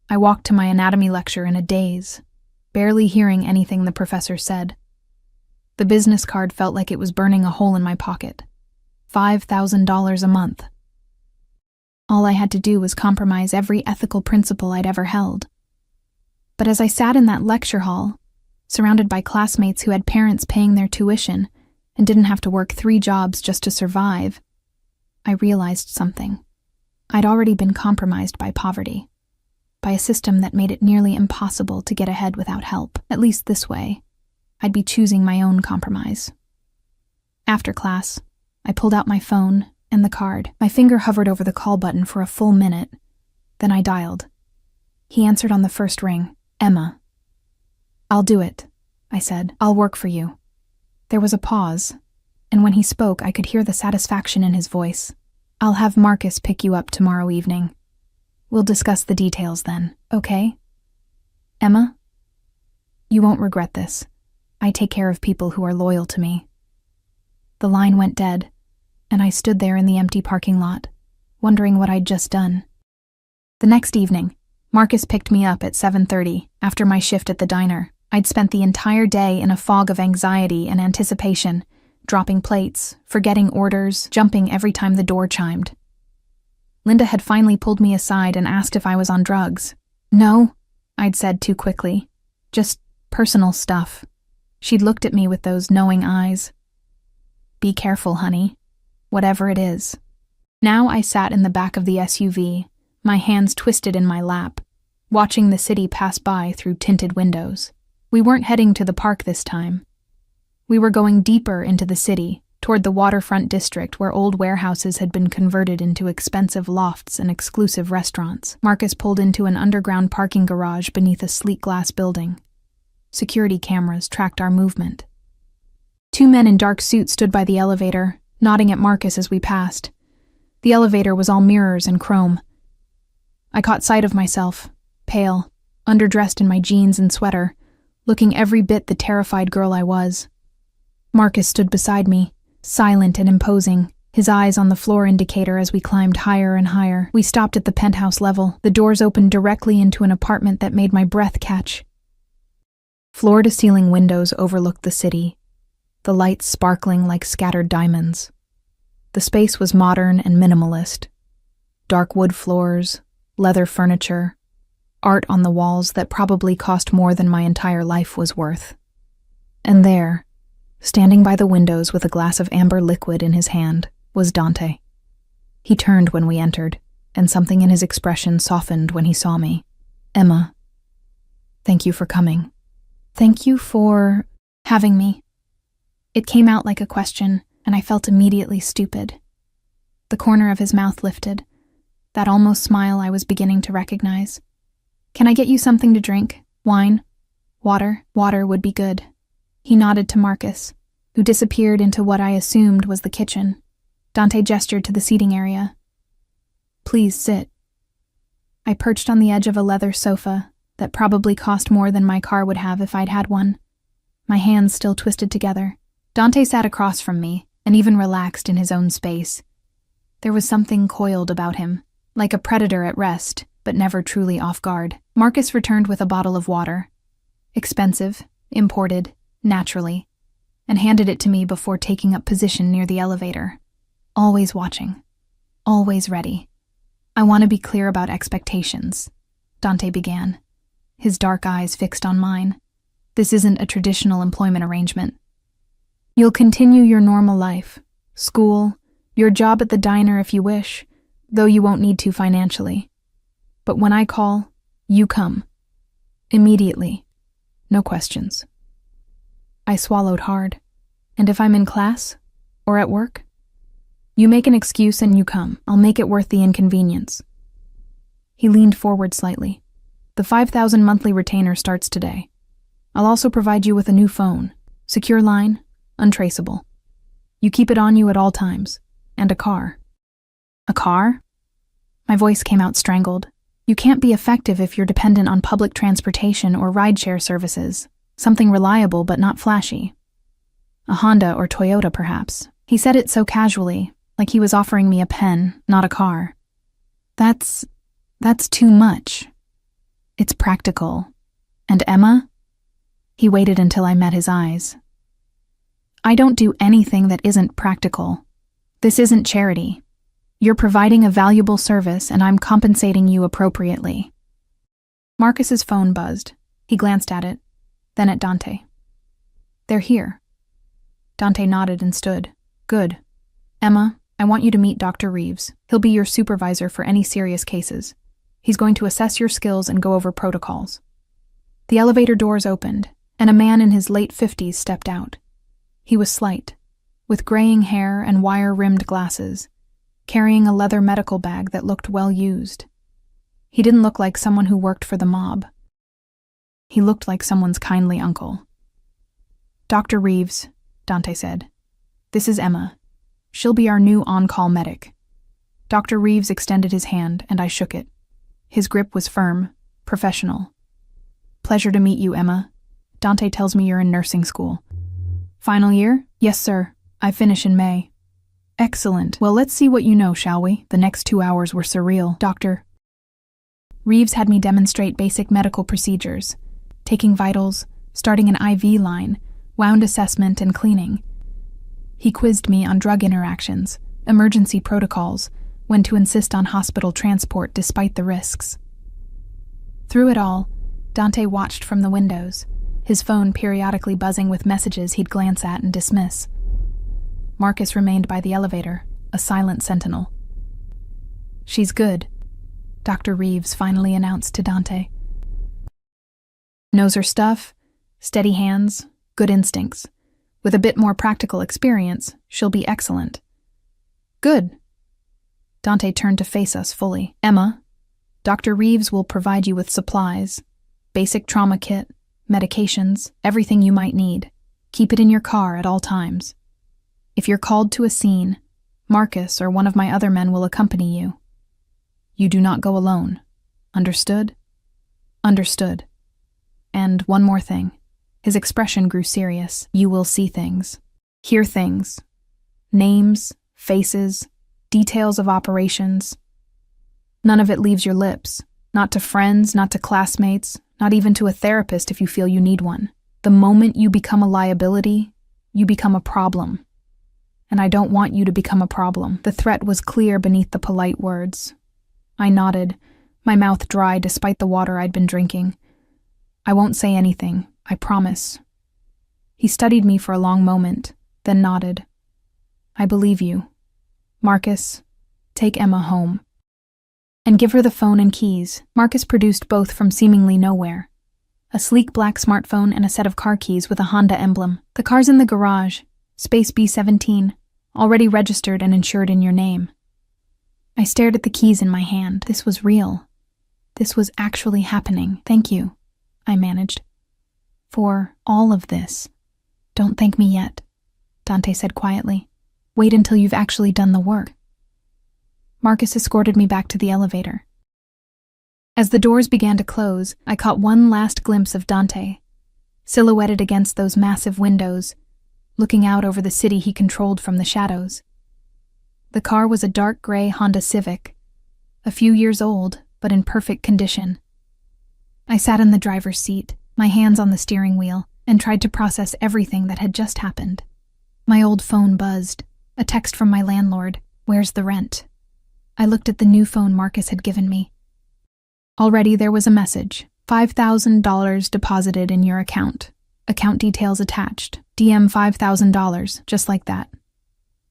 I walked to my anatomy lecture in a daze, barely hearing anything the professor said. The business card felt like it was burning a hole in my pocket. $5,000 a month. All I had to do was compromise every ethical principle I'd ever held. But as I sat in that lecture hall, surrounded by classmates who had parents paying their tuition and didn't have to work 3 jobs just to survive, I realized something. I'd already been compromised by poverty, by a system that made it nearly impossible to get ahead without help. At least this way, I'd be choosing my own compromise. After class, I pulled out my phone and the card. My finger hovered over the call button for a full minute. Then I dialed. He answered on the first ring. "Emma." "I'll do it," I said. "I'll work for you." There was a pause, and when he spoke, I could hear the satisfaction in his voice. "I'll have Marcus pick you up tomorrow evening. We'll discuss the details then, okay? Emma? You won't regret this. I take care of people who are loyal to me." The line went dead, and I stood there in the empty parking lot, wondering what I'd just done. The next evening, Marcus picked me up at 7:30 after my shift at the diner. I'd spent the entire day in a fog of anxiety and anticipation, dropping plates, forgetting orders, jumping every time the door chimed. Linda had finally pulled me aside and asked if I was on drugs. "No," I'd said too quickly. "Just personal stuff." She'd looked at me with those knowing eyes. "Be careful, honey. Whatever it is." Now I sat in the back of the SUV, my hands twisted in my lap, watching the city pass by through tinted windows. We weren't heading to the park this time. We were going deeper into the city, toward the waterfront district where old warehouses had been converted into expensive lofts and exclusive restaurants. Marcus pulled into an underground parking garage beneath a sleek glass building. Security cameras tracked our movement. 2 men in dark suits stood by the elevator, nodding at Marcus as we passed. The elevator was all mirrors and chrome. I caught sight of myself, pale, underdressed in my jeans and sweater, looking every bit the terrified girl I was. Marcus stood beside me, silent and imposing, his eyes on the floor indicator as we climbed higher and higher. We stopped at the penthouse level. The doors opened directly into an apartment that made my breath catch. Floor-to-ceiling windows overlooked the city, the lights sparkling like scattered diamonds. The space was modern and minimalist. Dark wood floors, leather furniture, art on the walls that probably cost more than my entire life was worth. And there, standing by the windows with a glass of amber liquid in his hand, was Dante. He turned when we entered, and something in his expression softened when he saw me. "Emma, thank you for coming." "Thank you for having me." It came out like a question, and I felt immediately stupid. The corner of his mouth lifted, that almost smile I was beginning to recognize. "Can I get you something to drink? Wine? Water? Water would be good." He nodded to Marcus, who disappeared into what I assumed was the kitchen. Dante gestured to the seating area. "Please sit." I perched on the edge of a leather sofa that probably cost more than my car would have if I'd had one, my hands still twisted together. Dante sat across from me and even relaxed in his own space. There was something coiled about him, like a predator at rest, but never truly off guard. Marcus returned with a bottle of water, expensive, imported, naturally, and handed it to me before taking up position near the elevator. Always watching, always ready. "I want to be clear about expectations," Dante began, his dark eyes fixed on mine. "This isn't a traditional employment arrangement. You'll continue your normal life, school, your job at the diner if you wish, though you won't need to financially. But when I call, you come. Immediately. no questions. I swallowed hard. And if I'm in class? Or at work? You make an excuse and you come. I'll make it worth the inconvenience. He leaned forward slightly. The $5,000 monthly retainer starts today. I'll also provide you with a new phone. Secure line, untraceable. You keep it on you at all times. And a car. A car? My voice came out strangled. You can't be effective if you're dependent on public transportation or rideshare services. Something reliable but not flashy. A Honda or Toyota, perhaps. He said it so casually, like he was offering me a pen, not a car. That's too much. It's practical. And Emma? He waited until I met his eyes. I don't do anything that isn't practical. This isn't charity. You're providing a valuable service and I'm compensating you appropriately. Marcus's phone buzzed. He glanced at it, then at Dante. They're here. Dante nodded and stood. Good. Emma, I want you to meet Dr. Reeves. He'll be your supervisor for any serious cases. He's going to assess your skills and go over protocols. The elevator doors opened, and a man in his late 50s stepped out. He was slight, with graying hair and wire-rimmed glasses, carrying a leather medical bag that looked well used. He didn't look like someone who worked for the mob. He looked like someone's kindly uncle. Dr. Reeves, Dante said. This is Emma. She'll be our new on-call medic. Dr. Reeves extended his hand, and I shook it. His grip was firm, professional. Pleasure to meet you, Emma. Dante tells me you're in nursing school. Final year? Yes, sir. I finish in May. Excellent. Well, let's see what you know, shall we? The next 2 hours were surreal. Dr. Reeves had me demonstrate basic medical procedures, taking vitals, starting an IV line, wound assessment, and cleaning. He quizzed me on drug interactions, emergency protocols, when to insist on hospital transport despite the risks. Through it all, Dante watched from the windows, his phone periodically buzzing with messages he'd glance at and dismiss. Marcus remained by the elevator, a silent sentinel. She's good, Dr. Reeves finally announced to Dante. Knows her stuff, steady hands, good instincts. With a bit more practical experience, she'll be excellent. Good. Dante turned to face us fully. Emma, Dr. Reeves will provide you with supplies, basic trauma kit, medications, everything you might need. Keep it in your car at all times. If you're called to a scene, Marcus or one of my other men will accompany you. You do not go alone. Understood? Understood. And one more thing. His expression grew serious. You will see things, hear things, names, faces, details of operations. None of it leaves your lips, not to friends, not to classmates, not even to a therapist if you feel you need one. The moment you become a liability, you become a problem. And I don't want you to become a problem. The threat was clear beneath the polite words. I nodded, my mouth dry despite the water I'd been drinking. I won't say anything, I promise. He studied me for a long moment, then nodded. I believe you. Marcus, take Emma home. And give her the phone and keys. Marcus produced both from seemingly nowhere. A sleek black smartphone and a set of car keys with a Honda emblem. The car's in the garage, space B17, already registered and insured in your name. I stared at the keys in my hand. This was real. This was actually happening. Thank you, I managed. For all of this. Don't thank me yet, Dante said quietly. Wait until you've actually done the work. Marcus escorted me back to the elevator. As the doors began to close, I caught one last glimpse of Dante, silhouetted against those massive windows, looking out over the city he controlled from the shadows. The car was a dark gray Honda Civic, a few years old, but in perfect condition. I sat in the driver's seat, my hands on the steering wheel, and tried to process everything that had just happened. My old phone buzzed, a text from my landlord, "Where's the rent?" I looked at the new phone Marcus had given me. Already there was a message, $5,000 deposited in your account. Account details attached. DM $5,000, just like that.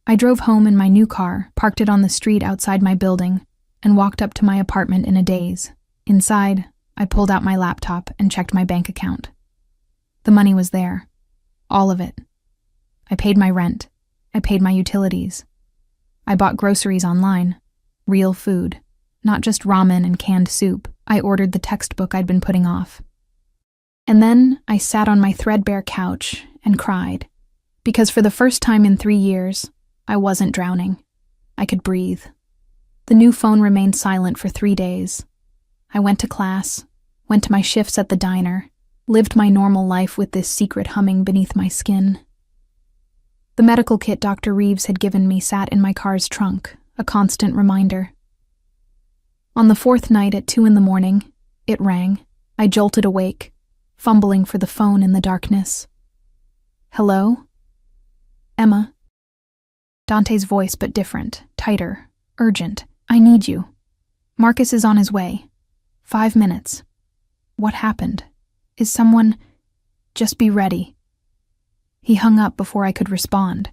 I drove home in my new car, parked it on the street outside my building, and walked up to my apartment in a daze. Inside, I pulled out my laptop and checked my bank account. The money was there. All of it. I paid my rent. I paid my utilities. I bought groceries online. Real food. Not just ramen and canned soup. I ordered the textbook I'd been putting off. And then I sat on my threadbare couch and cried. Because for the first time in 3 years, I wasn't drowning. I could breathe. The new phone remained silent for 3 days. I went to class, went to my shifts at the diner, lived my normal life with this secret humming beneath my skin. The medical kit Dr. Reeves had given me sat in my car's trunk, a constant reminder. On the 4th night at 2 a.m, it rang. I jolted awake, fumbling for the phone in the darkness. Hello? Emma. Dante's voice, but different, tighter, urgent. I need you. Marcus is on his way. 5 minutes. What happened? Is someone... Just be ready. He hung up before I could respond.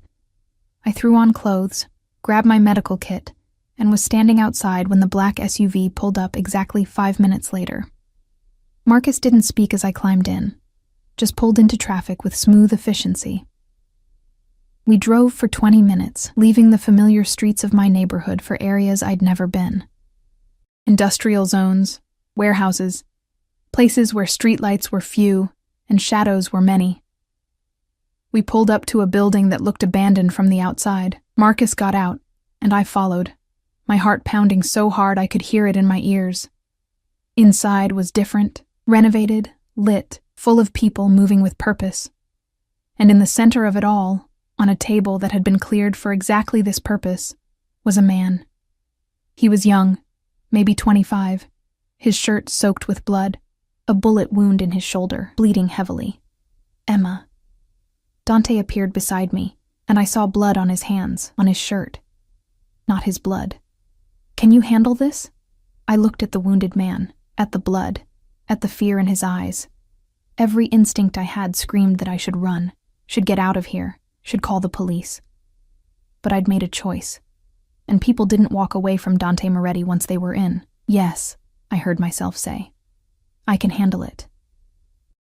I threw on clothes, grabbed my medical kit, and was standing outside when the black SUV pulled up exactly 5 minutes later. Marcus didn't speak as I climbed in, just pulled into traffic with smooth efficiency. We drove for 20 minutes, leaving the familiar streets of my neighborhood for areas I'd never been. Industrial zones, warehouses, places where streetlights were few and shadows were many. We pulled up to a building that looked abandoned from the outside. Marcus got out, and I followed, my heart pounding so hard I could hear it in my ears. Inside was different, renovated, lit, full of people moving with purpose. And in the center of it all, on a table that had been cleared for exactly this purpose, was a man. He was young, maybe 25, his shirt soaked with blood, a bullet wound in his shoulder, bleeding heavily. Emma. Dante appeared beside me, and I saw blood on his hands, on his shirt. Not his blood. Can you handle this? I looked at the wounded man, at the blood, at the fear in his eyes. Every instinct I had screamed that I should run, should get out of here, should call the police. But I'd made a choice, and people didn't walk away from Dante Moretti once they were in. Yes, I heard myself say. I can handle it.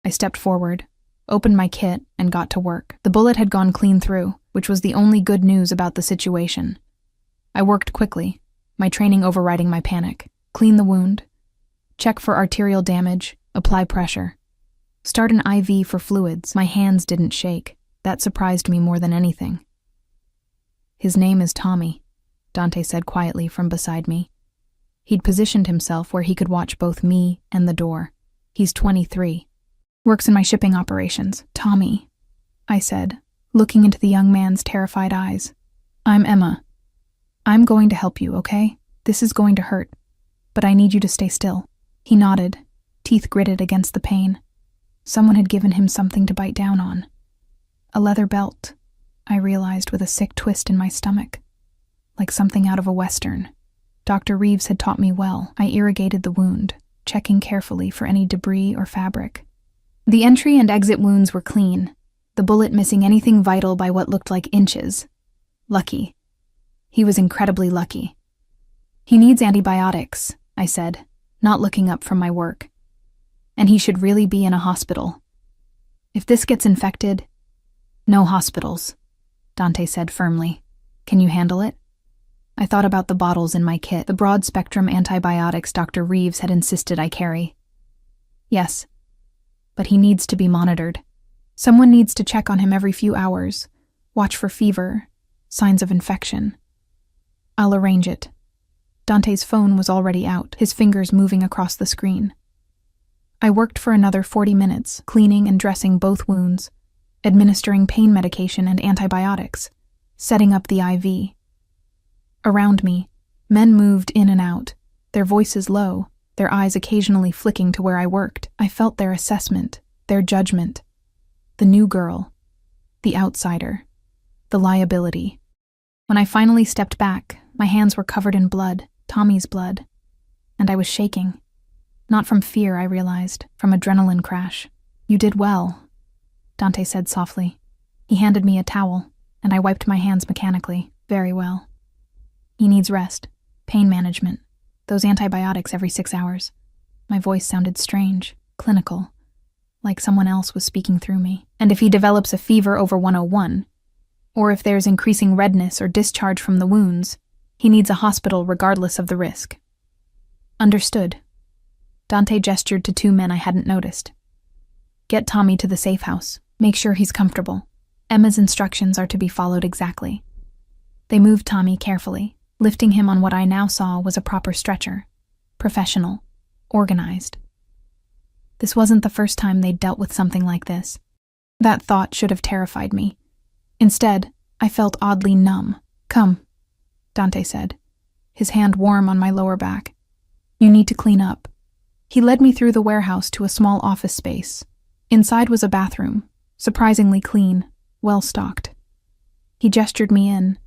I stepped forward, opened my kit, and got to work. The bullet had gone clean through, which was the only good news about the situation. I worked quickly, my training overriding my panic. Clean the wound, check for arterial damage, apply pressure. Start an IV for fluids. My hands didn't shake. That surprised me more than anything. His name is Tommy, Dante said quietly from beside me. He'd positioned himself where he could watch both me and the door. He's 23. Works in my shipping operations. Tommy, I said, looking into the young man's terrified eyes. I'm Emma. I'm going to help you, okay? This is going to hurt, but I need you to stay still. He nodded, teeth gritted against the pain. Someone had given him something to bite down on. A leather belt, I realized with a sick twist in my stomach. Like something out of a Western. Dr. Reeves had taught me well. I irrigated the wound, checking carefully for any debris or fabric. The entry and exit wounds were clean, the bullet missing anything vital by what looked like inches. Lucky. He was incredibly lucky. He needs antibiotics, I said, not looking up from my work. And he should really be in a hospital. If this gets infected, no hospitals, Dante said firmly. Can you handle it? I thought about the bottles in my kit, the broad-spectrum antibiotics Dr. Reeves had insisted I carry. Yes, but he needs to be monitored. Someone needs to check on him every few hours, watch for fever, signs of infection. I'll arrange it. Dante's phone was already out, his fingers moving across the screen. I worked for another 40 minutes, cleaning and dressing both wounds, administering pain medication and antibiotics, setting up the IV. Around me, men moved in and out, their voices low, their eyes occasionally flicking to where I worked. I felt their assessment, their judgment. The new girl, the outsider, the liability. When I finally stepped back, my hands were covered in blood, Tommy's blood, and I was shaking. Not from fear, I realized, from adrenaline crash. You did well, Dante said softly. He handed me a towel, and I wiped my hands mechanically. Very well. He needs rest, pain management, those antibiotics every 6 hours. My voice sounded strange, clinical, like someone else was speaking through me. And if he develops a fever over 101, or if there's increasing redness or discharge from the wounds, he needs a hospital regardless of the risk. Understood. Dante gestured to two men I hadn't noticed. Get Tommy to the safe house. Make sure he's comfortable. Emma's instructions are to be followed exactly. They moved Tommy carefully, lifting him on what I now saw was a proper stretcher. Professional. Organized. This wasn't the first time they'd dealt with something like this. That thought should have terrified me. Instead, I felt oddly numb. Come, Dante said, his hand warm on my lower back. You need to clean up. He led me through the warehouse to a small office space. Inside was a bathroom, surprisingly clean, well-stocked. He gestured me in,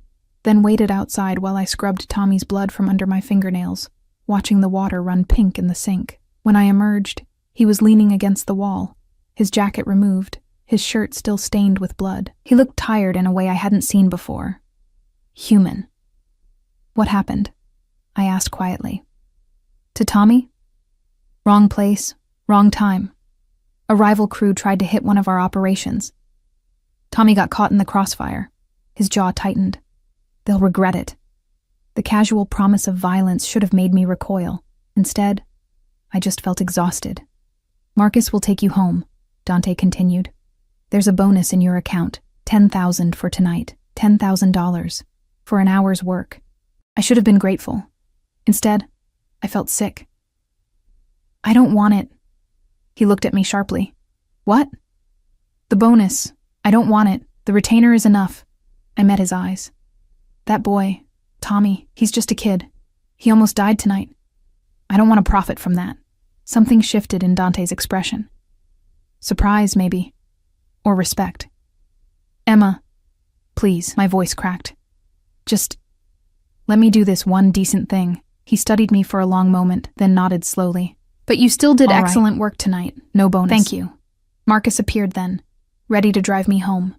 then waited outside while I scrubbed Tommy's blood from under my fingernails, watching the water run pink in the sink. When I emerged, he was leaning against the wall, his jacket removed, his shirt still stained with blood. He looked tired in a way I hadn't seen before. Human. What happened? I asked quietly. To Tommy? Wrong place, wrong time. A rival crew tried to hit one of our operations. Tommy got caught in the crossfire. His jaw tightened. They'll regret it. The casual promise of violence should have made me recoil. Instead, I just felt exhausted. Marcus will take you home, Dante continued. There's a bonus in your account, $10,000 for tonight, $10,000 for an hour's work. I should have been grateful. Instead, I felt sick. I don't want it. He looked at me sharply. What? The bonus. I don't want it. The retainer is enough. I met his eyes. That boy, Tommy, he's just a kid. He almost died tonight. I don't want to profit from that. Something shifted in Dante's expression. Surprise, maybe. Or respect. Emma, please, my voice cracked. Just let me do this one decent thing. He studied me for a long moment, then nodded slowly. But you still did excellent work tonight. No bonus. Thank you. Marcus appeared then, ready to drive me home.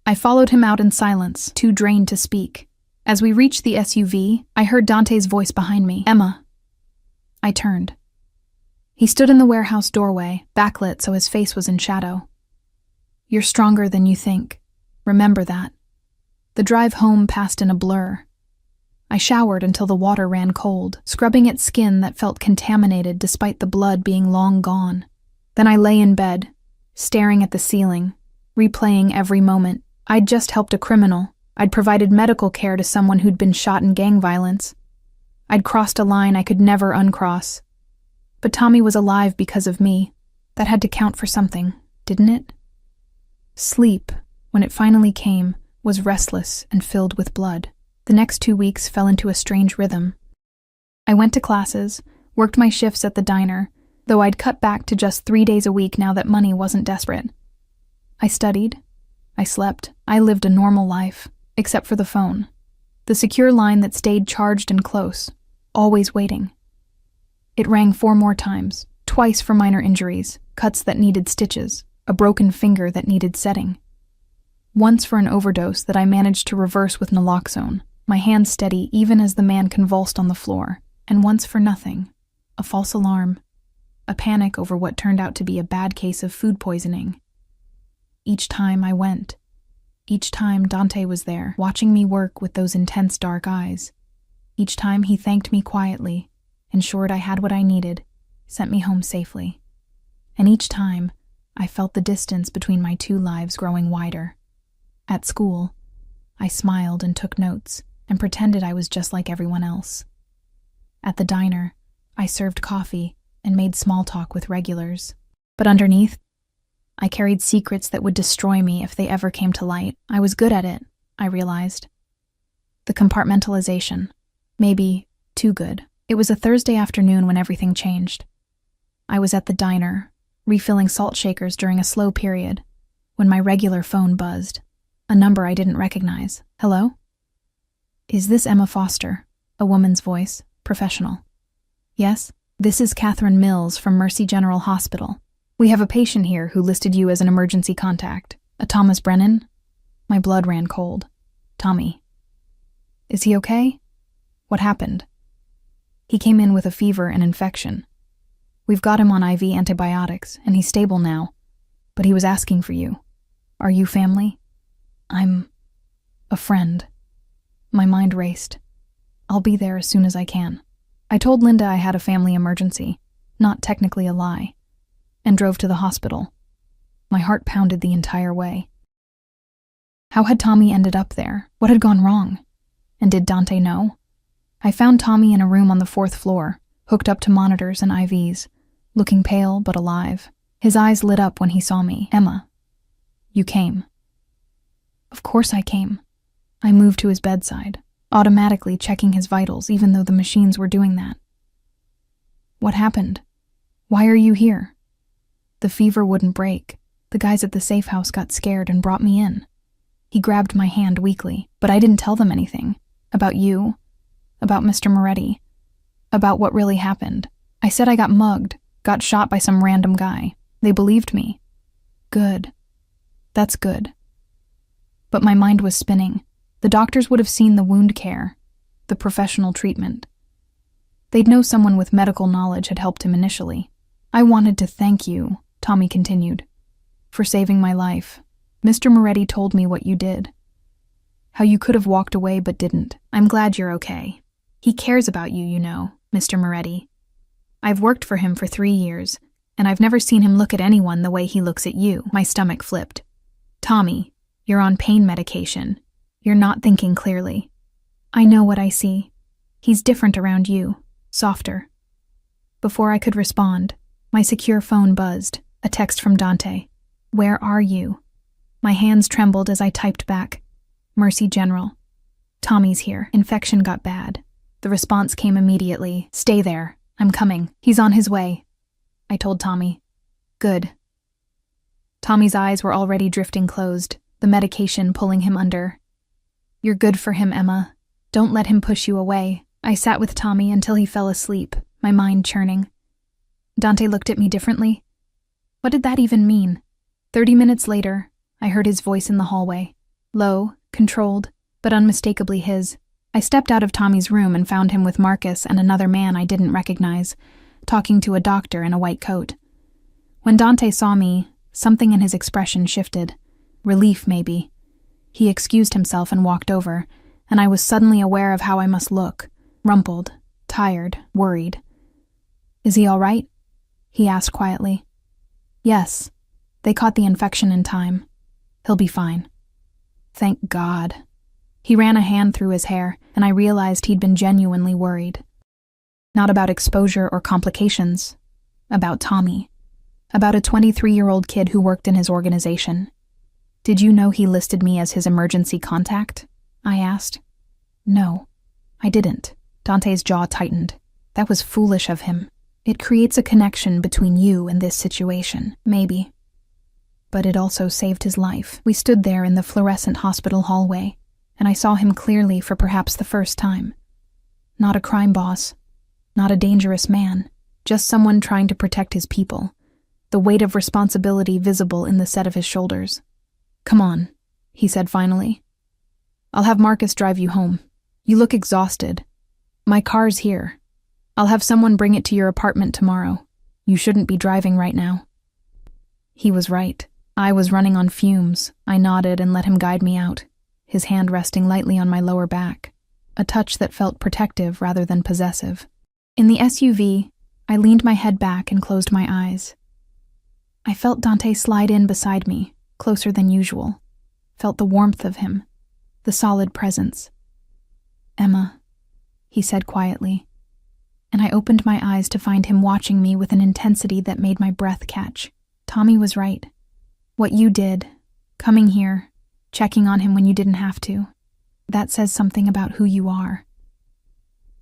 I followed him out in silence, too drained to speak. As we reached the SUV, I heard Dante's voice behind me. Emma. I turned. He stood in the warehouse doorway, backlit so his face was in shadow. You're stronger than you think. Remember that. The drive home passed in a blur. I showered until the water ran cold, scrubbing at skin that felt contaminated despite the blood being long gone. Then I lay in bed, staring at the ceiling, replaying every moment. I'd just helped a criminal. I'd provided medical care to someone who'd been shot in gang violence. I'd crossed a line I could never uncross. But Tommy was alive because of me. That had to count for something, didn't it? Sleep, when it finally came, was restless and filled with blood. The next 2 weeks fell into a strange rhythm. I went to classes, worked my shifts at the diner, though I'd cut back to just 3 days a week now that money wasn't desperate. I studied. I slept. I lived a normal life, except for the phone. The secure line that stayed charged and close, always waiting. It rang 4 more times, twice for minor injuries, cuts that needed stitches, a broken finger that needed setting. Once for an overdose that I managed to reverse with naloxone, my hand steady even as the man convulsed on the floor, and once for nothing, a false alarm, a panic over what turned out to be a bad case of food poisoning. Each time I went. Each time Dante was there, watching me work with those intense dark eyes. Each time he thanked me quietly, ensured I had what I needed, sent me home safely. And each time, I felt the distance between my two lives growing wider. At school, I smiled and took notes, and pretended I was just like everyone else. At the diner, I served coffee and made small talk with regulars. But underneath, I carried secrets that would destroy me if they ever came to light. I was good at it, I realized. The compartmentalization. Maybe too good. It was a Thursday afternoon when everything changed. I was at the diner, refilling salt shakers during a slow period, when my regular phone buzzed. A number I didn't recognize. Hello? Is this Emma Foster? A woman's voice, professional. Yes, this is Catherine Mills from Mercy General Hospital. We have a patient here who listed you as an emergency contact. A Thomas Brennan? My blood ran cold. Tommy. Is he okay? What happened? He came in with a fever and infection. We've got him on IV antibiotics, and he's stable now. But he was asking for you. Are you family? I'm a friend. My mind raced. I'll be there as soon as I can. I told Linda I had a family emergency, not technically a lie, and drove to the hospital. My heart pounded the entire way. How had Tommy ended up there? What had gone wrong? And did Dante know? I found Tommy in a room on the 4th floor, hooked up to monitors and IVs, looking pale but alive. His eyes lit up when he saw me. Emma, you came. Of course I came. I moved to his bedside, automatically checking his vitals even though the machines were doing that. What happened? Why are you here? The fever wouldn't break. The guys at the safe house got scared and brought me in. He grabbed my hand weakly, but I didn't tell them anything. About you. About Mr. Moretti. About what really happened. I said I got mugged, got shot by some random guy. They believed me. Good. That's good. But my mind was spinning. The doctors would have seen the wound care, the professional treatment. They'd know someone with medical knowledge had helped him initially. I wanted to thank you, Tommy continued, for saving my life. Mr. Moretti told me what you did. How you could have walked away but didn't. I'm glad you're okay. He cares about you, you know, Mr. Moretti. I've worked for him for 3 years, and I've never seen him look at anyone the way he looks at you. My stomach flipped. Tommy, you're on pain medication. You're not thinking clearly. I know what I see. He's different around you, softer. Before I could respond, my secure phone buzzed, a text from Dante. Where are you? My hands trembled as I typed back. Mercy General. Tommy's here. Infection got bad. The response came immediately. Stay there. I'm coming. He's on his way. I told Tommy. Good. Tommy's eyes were already drifting closed, the medication pulling him under. You're good for him, Emma. Don't let him push you away. I sat with Tommy until he fell asleep, my mind churning. Dante looked at me differently. What did that even mean? 30 minutes later, I heard his voice in the hallway. Low, controlled, but unmistakably his. I stepped out of Tommy's room and found him with Marcus and another man I didn't recognize, talking to a doctor in a white coat. When Dante saw me, something in his expression shifted. Relief, maybe. He excused himself and walked over, and I was suddenly aware of how I must look, rumpled, tired, worried. Is he all right? He asked quietly. Yes. They caught the infection in time. He'll be fine. Thank God. He ran a hand through his hair, and I realized he'd been genuinely worried. Not about exposure or complications. About Tommy. About a 23-year-old kid who worked in his organization. Did you know he listed me as his emergency contact? I asked. No, I didn't. Dante's jaw tightened. That was foolish of him. It creates a connection between you and this situation, maybe. But it also saved his life. We stood there in the fluorescent hospital hallway, and I saw him clearly for perhaps the first time. Not a crime boss, not a dangerous man, just someone trying to protect his people, the weight of responsibility visible in the set of his shoulders. Come on, he said finally. I'll have Marcus drive you home. You look exhausted. My car's here. I'll have someone bring it to your apartment tomorrow. You shouldn't be driving right now. He was right. I was running on fumes. I nodded and let him guide me out, his hand resting lightly on my lower back, a touch that felt protective rather than possessive. In the SUV, I leaned my head back and closed my eyes. I felt Dante slide in beside me, closer than usual, felt the warmth of him, the solid presence. Emma, he said quietly, and I opened my eyes to find him watching me with an intensity that made my breath catch. Tommy was right. What you did, coming here, checking on him when you didn't have to, that says something about who you are.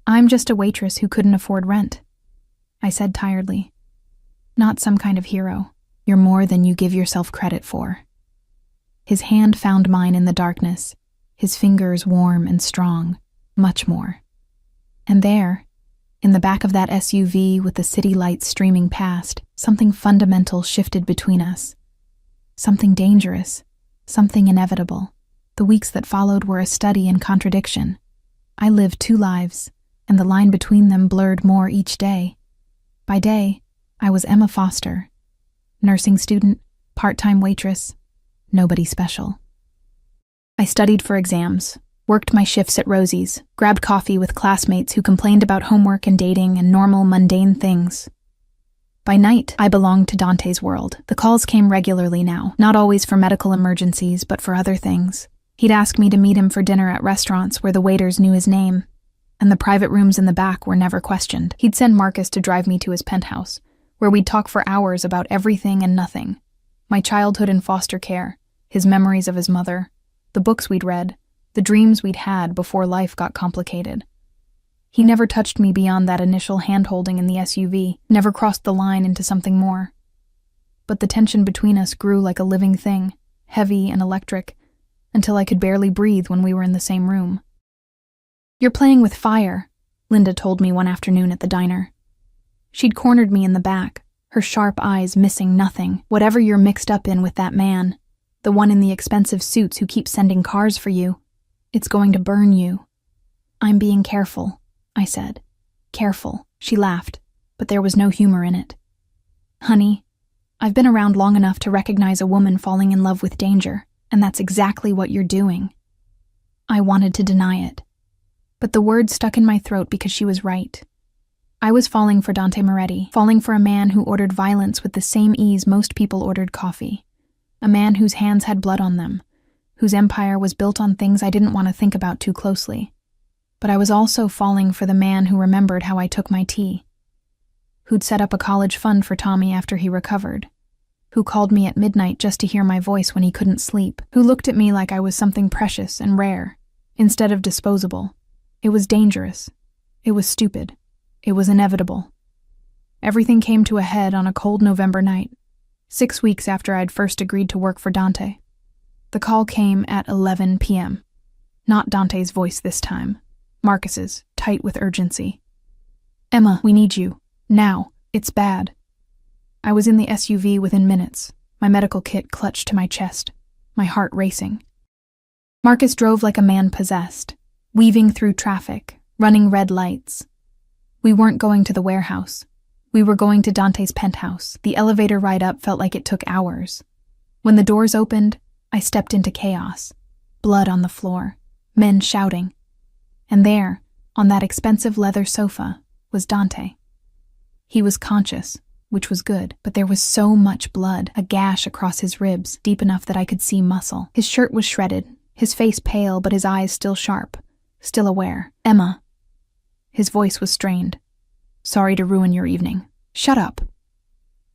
I'm just a waitress who couldn't afford rent, I said tiredly. Not some kind of hero. You're more than you give yourself credit for. His hand found mine in the darkness, his fingers warm and strong, much more. And there, in the back of that SUV with the city lights streaming past, something fundamental shifted between us. Something dangerous, something inevitable. The weeks that followed were a study in contradiction. I lived 2 lives, and the line between them blurred more each day. By day, I was Emma Foster, nursing student, Part-time waitress. Nobody special. I studied for exams, worked my shifts at Rosie's, grabbed coffee with classmates who complained about homework and dating and normal, mundane things. By night, I belonged to Dante's world. The calls came regularly now, not always for medical emergencies, but for other things. He'd ask me to meet him for dinner at restaurants where the waiters knew his name, and the private rooms in the back were never questioned. He'd send Marcus to drive me to his penthouse, where we'd talk for hours about everything and nothing. My childhood in foster care, his memories of his mother, the books we'd read, the dreams we'd had before life got complicated. He never touched me beyond that initial hand-holding in the SUV, never crossed the line into something more. But the tension between us grew like a living thing, heavy and electric, until I could barely breathe when we were in the same room. "You're playing with fire," Linda told me one afternoon at the diner. She'd cornered me in the back, her sharp eyes missing nothing. "Whatever you're mixed up in with that man, the one in the expensive suits who keeps sending cars for you, it's going to burn you." "I'm being careful," I said. "Careful." She laughed, but there was no humor in it. "Honey, I've been around long enough to recognize a woman falling in love with danger, and that's exactly what you're doing." I wanted to deny it, but the words stuck in my throat because she was right. I was falling for Dante Moretti, falling for a man who ordered violence with the same ease most people ordered coffee, a man whose hands had blood on them, whose empire was built on things I didn't want to think about too closely. But I was also falling for the man who remembered how I took my tea, who'd set up a college fund for Tommy after he recovered, who called me at midnight just to hear my voice when he couldn't sleep, who looked at me like I was something precious and rare, instead of disposable. It was dangerous. It was stupid. It was inevitable. Everything came to a head on a cold November night, 6 weeks after I'd first agreed to work for Dante. The call came at 11 p.m. Not Dante's voice this time. Marcus's, tight with urgency. "Emma, we need you. Now. It's bad." I was in the SUV within minutes, my medical kit clutched to my chest, my heart racing. Marcus drove like a man possessed, weaving through traffic, running red lights. We weren't going to the warehouse. We were going to Dante's penthouse. The elevator ride up felt like it took hours. When the doors opened, I stepped into chaos. Blood on the floor, men shouting. And there, on that expensive leather sofa, was Dante. He was conscious, which was good, but there was so much blood, a gash across his ribs, deep enough that I could see muscle. His shirt was shredded, his face pale but his eyes still sharp, still aware. "Emma." His voice was strained. "Sorry to ruin your evening." "Shut up."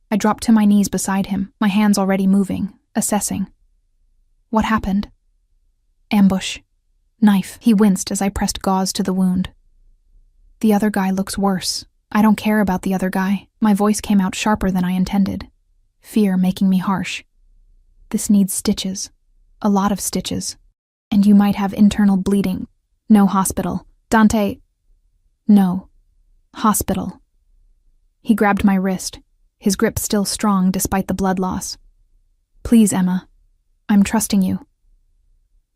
I dropped to my knees beside him, my hands already moving, assessing. "What happened?" "Ambush. Knife." He winced as I pressed gauze to the wound. "The other guy looks worse. I don't care about the other guy." My voice came out sharper than I intended, fear making me harsh. "This needs stitches. A lot of stitches. And you might have internal bleeding. No hospital. Dante." "No. Hospital." He grabbed my wrist, his grip still strong despite the blood loss. "Please, Emma. I'm trusting you."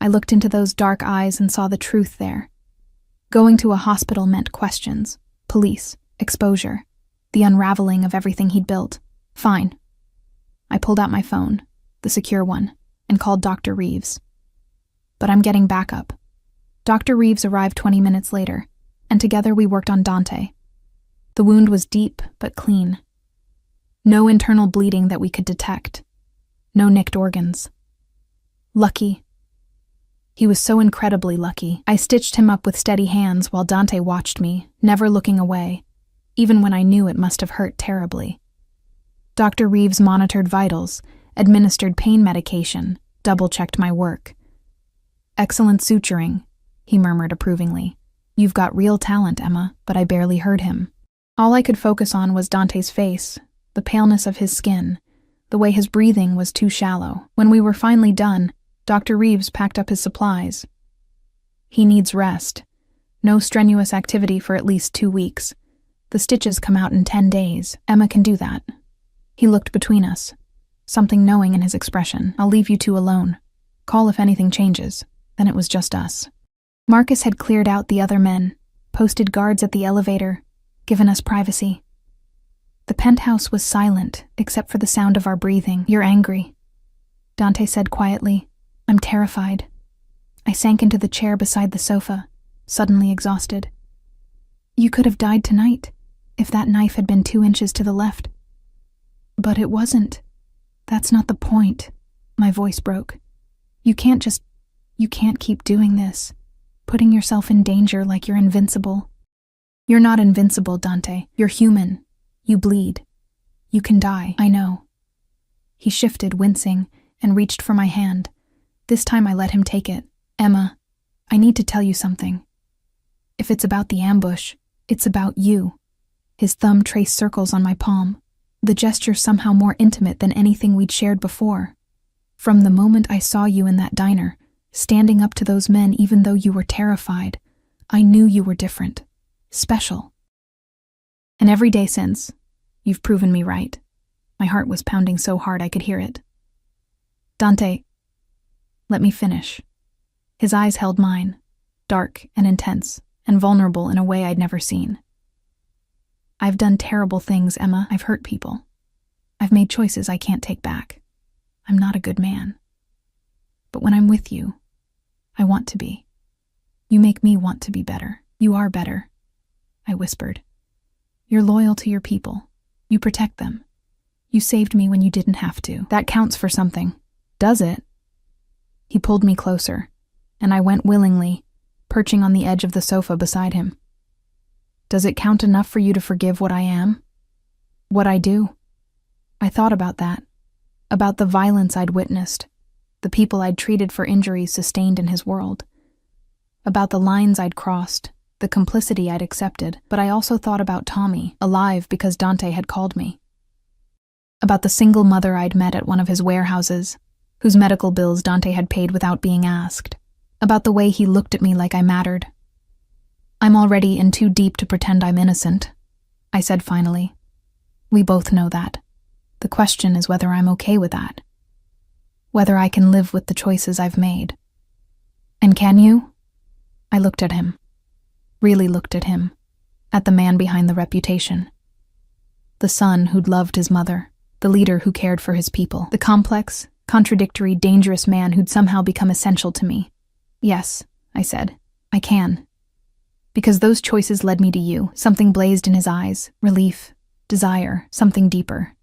I looked into those dark eyes and saw the truth there. Going to a hospital meant questions, police, exposure, the unraveling of everything he'd built. "Fine." I pulled out my phone, the secure one, and called Dr. Reeves. "But I'm getting backup." Dr. Reeves arrived 20 minutes later, and together we worked on Dante. The wound was deep but clean. No internal bleeding that we could detect. No nicked organs. Lucky. He was so incredibly lucky. I stitched him up with steady hands while Dante watched me, never looking away, even when I knew it must have hurt terribly. Dr. Reeves monitored vitals, administered pain medication, double-checked my work. "Excellent suturing," he murmured approvingly. "You've got real talent, Emma," but I barely heard him. All I could focus on was Dante's face, the paleness of his skin, the way his breathing was too shallow. When we were finally done, Dr. Reeves packed up his supplies. "He needs rest. No strenuous activity for at least 2 weeks. The stitches come out in 10 days. Emma can do that." He looked between us, something knowing in his expression. "I'll leave you two alone. Call if anything changes." Then it was just us. Marcus had cleared out the other men, posted guards at the elevator, given us privacy. The penthouse was silent, except for the sound of our breathing. "You're angry," Dante said quietly. I'm terrified. I sank into the chair beside the sofa, suddenly exhausted. You could have died tonight, if that knife had been 2 inches to the left. But it wasn't. That's not the point. My voice broke. You can't keep doing this, putting yourself in danger like you're invincible. You're not invincible, Dante. You're human. You bleed. You can die, I know. He shifted, wincing, and reached for my hand. This time I let him take it. Emma, I need to tell you something. If it's about the ambush, it's about you. His thumb traced circles on my palm, the gesture somehow more intimate than anything we'd shared before. From the moment I saw you in that diner, standing up to those men even though you were terrified, I knew you were different, special. And every day since, you've proven me right. My heart was pounding so hard I could hear it. Dante, let me finish. His eyes held mine, dark and intense, and vulnerable in a way I'd never seen. I've done terrible things, Emma. I've hurt people. I've made choices I can't take back. I'm not a good man. But when I'm with you, I want to be. You make me want to be better. You are better, I whispered. You're loyal to your people. You protect them. You saved me when you didn't have to. That counts for something. Does it? He pulled me closer, and I went willingly, perching on the edge of the sofa beside him. Does it count enough for you to forgive what I am? What I do? I thought about that, about the violence I'd witnessed, the people I'd treated for injuries sustained in his world, about the lines I'd crossed, the complicity I'd accepted, but I also thought about Tommy, alive because Dante had called me. About the single mother I'd met at one of his warehouses, whose medical bills Dante had paid without being asked. About the way he looked at me like I mattered. I'm already in too deep to pretend I'm innocent, I said finally. We both know that. The question is whether I'm okay with that. Whether I can live with the choices I've made. And can you? I looked at him. Really looked at him. At the man behind the reputation. The son who'd loved his mother. The leader who cared for his people. The complex, contradictory, dangerous man who'd somehow become essential to me. Yes, I said. I can. Because those choices led me to you. Something blazed in his eyes. Relief. Desire. Something deeper.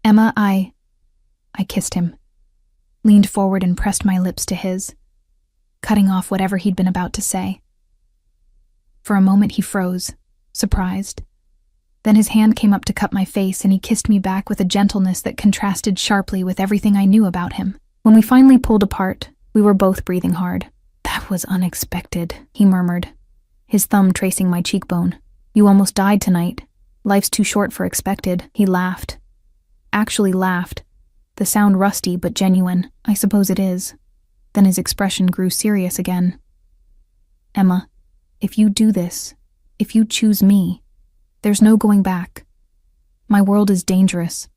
Emma, I kissed him. Leaned forward and pressed my lips to his, cutting off whatever he'd been about to say. For a moment he froze, surprised. Then his hand came up to cup my face and he kissed me back with a gentleness that contrasted sharply with everything I knew about him. When we finally pulled apart, we were both breathing hard. That was unexpected, he murmured, his thumb tracing my cheekbone. You almost died tonight. Life's too short for expected. He laughed. Actually laughed. The sound rusty but genuine. I suppose it is. Then his expression grew serious again. Emma, if you do this, if you choose me, there's no going back. My world is dangerous.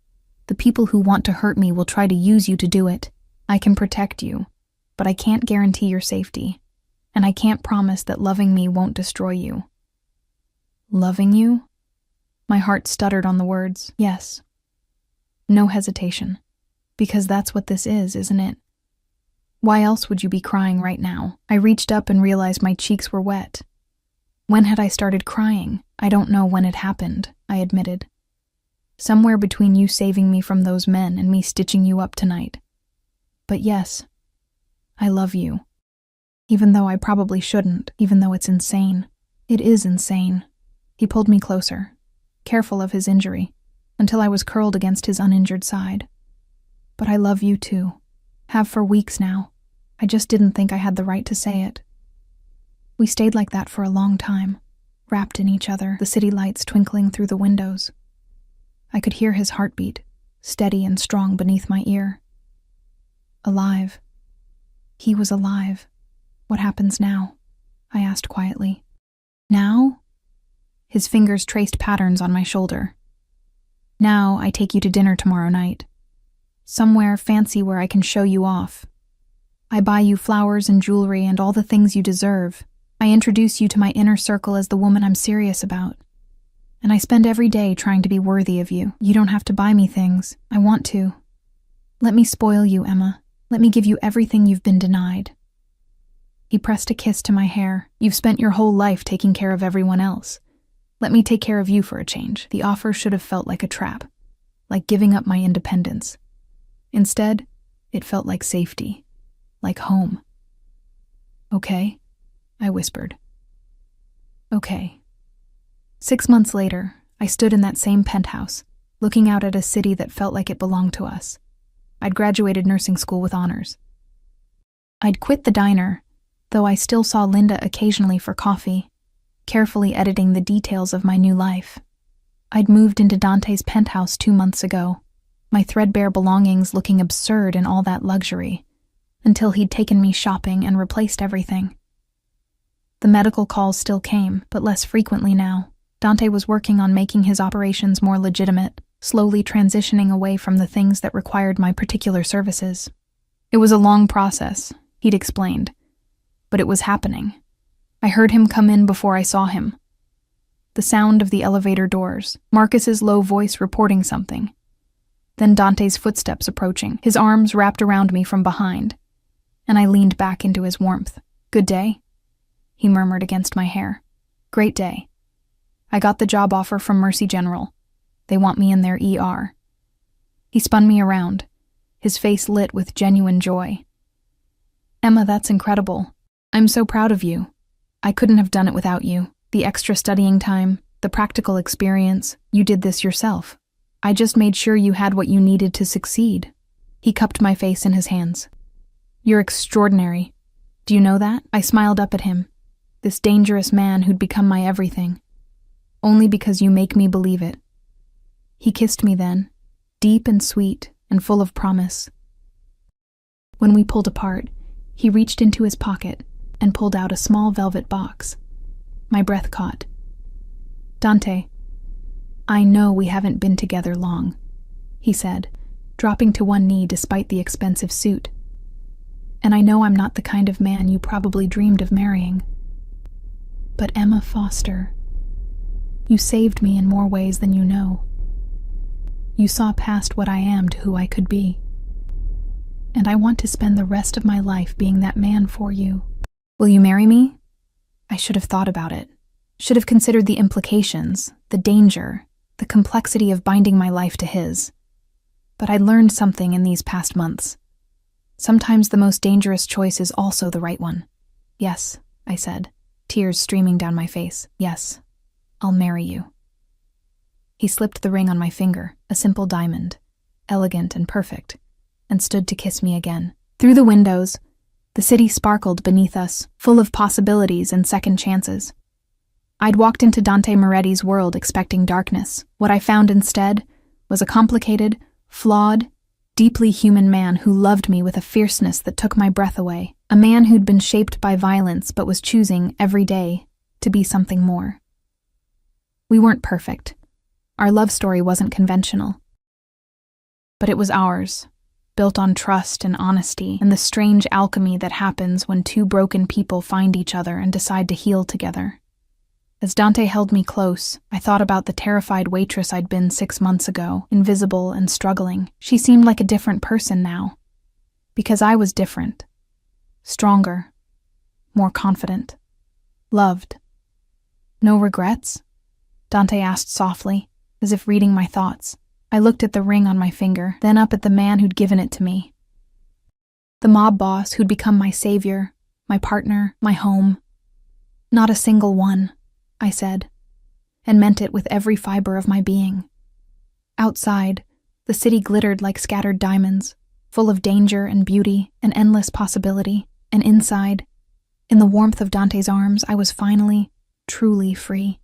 The people who want to hurt me will try to use you to do it. I can protect you, but I can't guarantee your safety. And I can't promise that loving me won't destroy you. Loving you? My heart stuttered on the words. Yes. No hesitation. Because that's what this is, isn't it? Why else would you be crying right now? I reached up and realized my cheeks were wet. When had I started crying? I don't know when it happened, I admitted. Somewhere between you saving me from those men and me stitching you up tonight. But yes, I love you. Even though I probably shouldn't, even though it's insane. It is insane. He pulled me closer, careful of his injury, until I was curled against his uninjured side. But I love you too. Have for weeks now. I just didn't think I had the right to say it. We stayed like that for a long time, wrapped in each other, the city lights twinkling through the windows. I could hear his heartbeat, steady and strong beneath my ear. Alive. He was alive. What happens now? I asked quietly. Now? His fingers traced patterns on my shoulder. Now I take you to dinner tomorrow night. Somewhere fancy where I can show you off. I buy you flowers and jewelry and all the things you deserve. I introduce you to my inner circle as the woman I'm serious about. And I spend every day trying to be worthy of you. You don't have to buy me things. I want to. Let me spoil you, Emma. Let me give you everything you've been denied." He pressed a kiss to my hair. "You've spent your whole life taking care of everyone else. Let me take care of you for a change." The offer should have felt like a trap, like giving up my independence. Instead, it felt like safety, like home. "Okay," I whispered. "Okay." 6 months later, I stood in that same penthouse, looking out at a city that felt like it belonged to us. I'd graduated nursing school with honors. I'd quit the diner, though I still saw Linda occasionally for coffee, carefully editing the details of my new life. I'd moved into Dante's penthouse 2 months ago, my threadbare belongings looking absurd in all that luxury, until he'd taken me shopping and replaced everything. The medical calls still came, but less frequently now. Dante was working on making his operations more legitimate, slowly transitioning away from the things that required my particular services. It was a long process, he'd explained, but it was happening. I heard him come in before I saw him. The sound of the elevator doors, Marcus's low voice reporting something. Then Dante's footsteps approaching, his arms wrapped around me from behind, and I leaned back into his warmth. "Good day," he murmured against my hair. "Great day. I got the job offer from Mercy General. They want me in their ER." He spun me around, his face lit with genuine joy. "Emma, that's incredible. I'm so proud of you. I couldn't have done it without you. The extra studying time, the practical experience, you did this yourself. I just made sure you had what you needed to succeed." He cupped my face in his hands. "You're extraordinary. Do you know that?" I smiled up at him, this dangerous man who'd become my everything. "Only because you make me believe it." He kissed me then, deep and sweet and full of promise. When we pulled apart, he reached into his pocket and pulled out a small velvet box. My breath caught. "Dante, I know we haven't been together long," he said, dropping to one knee despite the expensive suit. "And I know I'm not the kind of man you probably dreamed of marrying. But Emma Foster, you saved me in more ways than you know. You saw past what I am to who I could be. And I want to spend the rest of my life being that man for you. Will you marry me?" I should have thought about it. Should have considered the implications, the danger, the complexity of binding my life to his. But I'd learned something in these past months. Sometimes the most dangerous choice is also the right one. "Yes," I said, tears streaming down my face. "Yes, I'll marry you." He slipped the ring on my finger, a simple diamond, elegant and perfect, and stood to kiss me again. Through the windows, the city sparkled beneath us, full of possibilities and second chances. I'd walked into Dante Moretti's world expecting darkness. What I found instead was a complicated, flawed, deeply human man who loved me with a fierceness that took my breath away. A man who'd been shaped by violence but was choosing, every day, to be something more. We weren't perfect. Our love story wasn't conventional. But it was ours, built on trust and honesty and the strange alchemy that happens when two broken people find each other and decide to heal together. As Dante held me close, I thought about the terrified waitress I'd been 6 months ago, invisible and struggling. She seemed like a different person now. Because I was different. Stronger. More confident. Loved. "No regrets?" Dante asked softly, as if reading my thoughts. I looked at the ring on my finger, then up at the man who'd given it to me. The mob boss who'd become my savior, my partner, my home. "Not a single one," I said, and meant it with every fiber of my being. Outside, the city glittered like scattered diamonds, full of danger and beauty and endless possibility, and inside, in the warmth of Dante's arms, I was finally, truly free.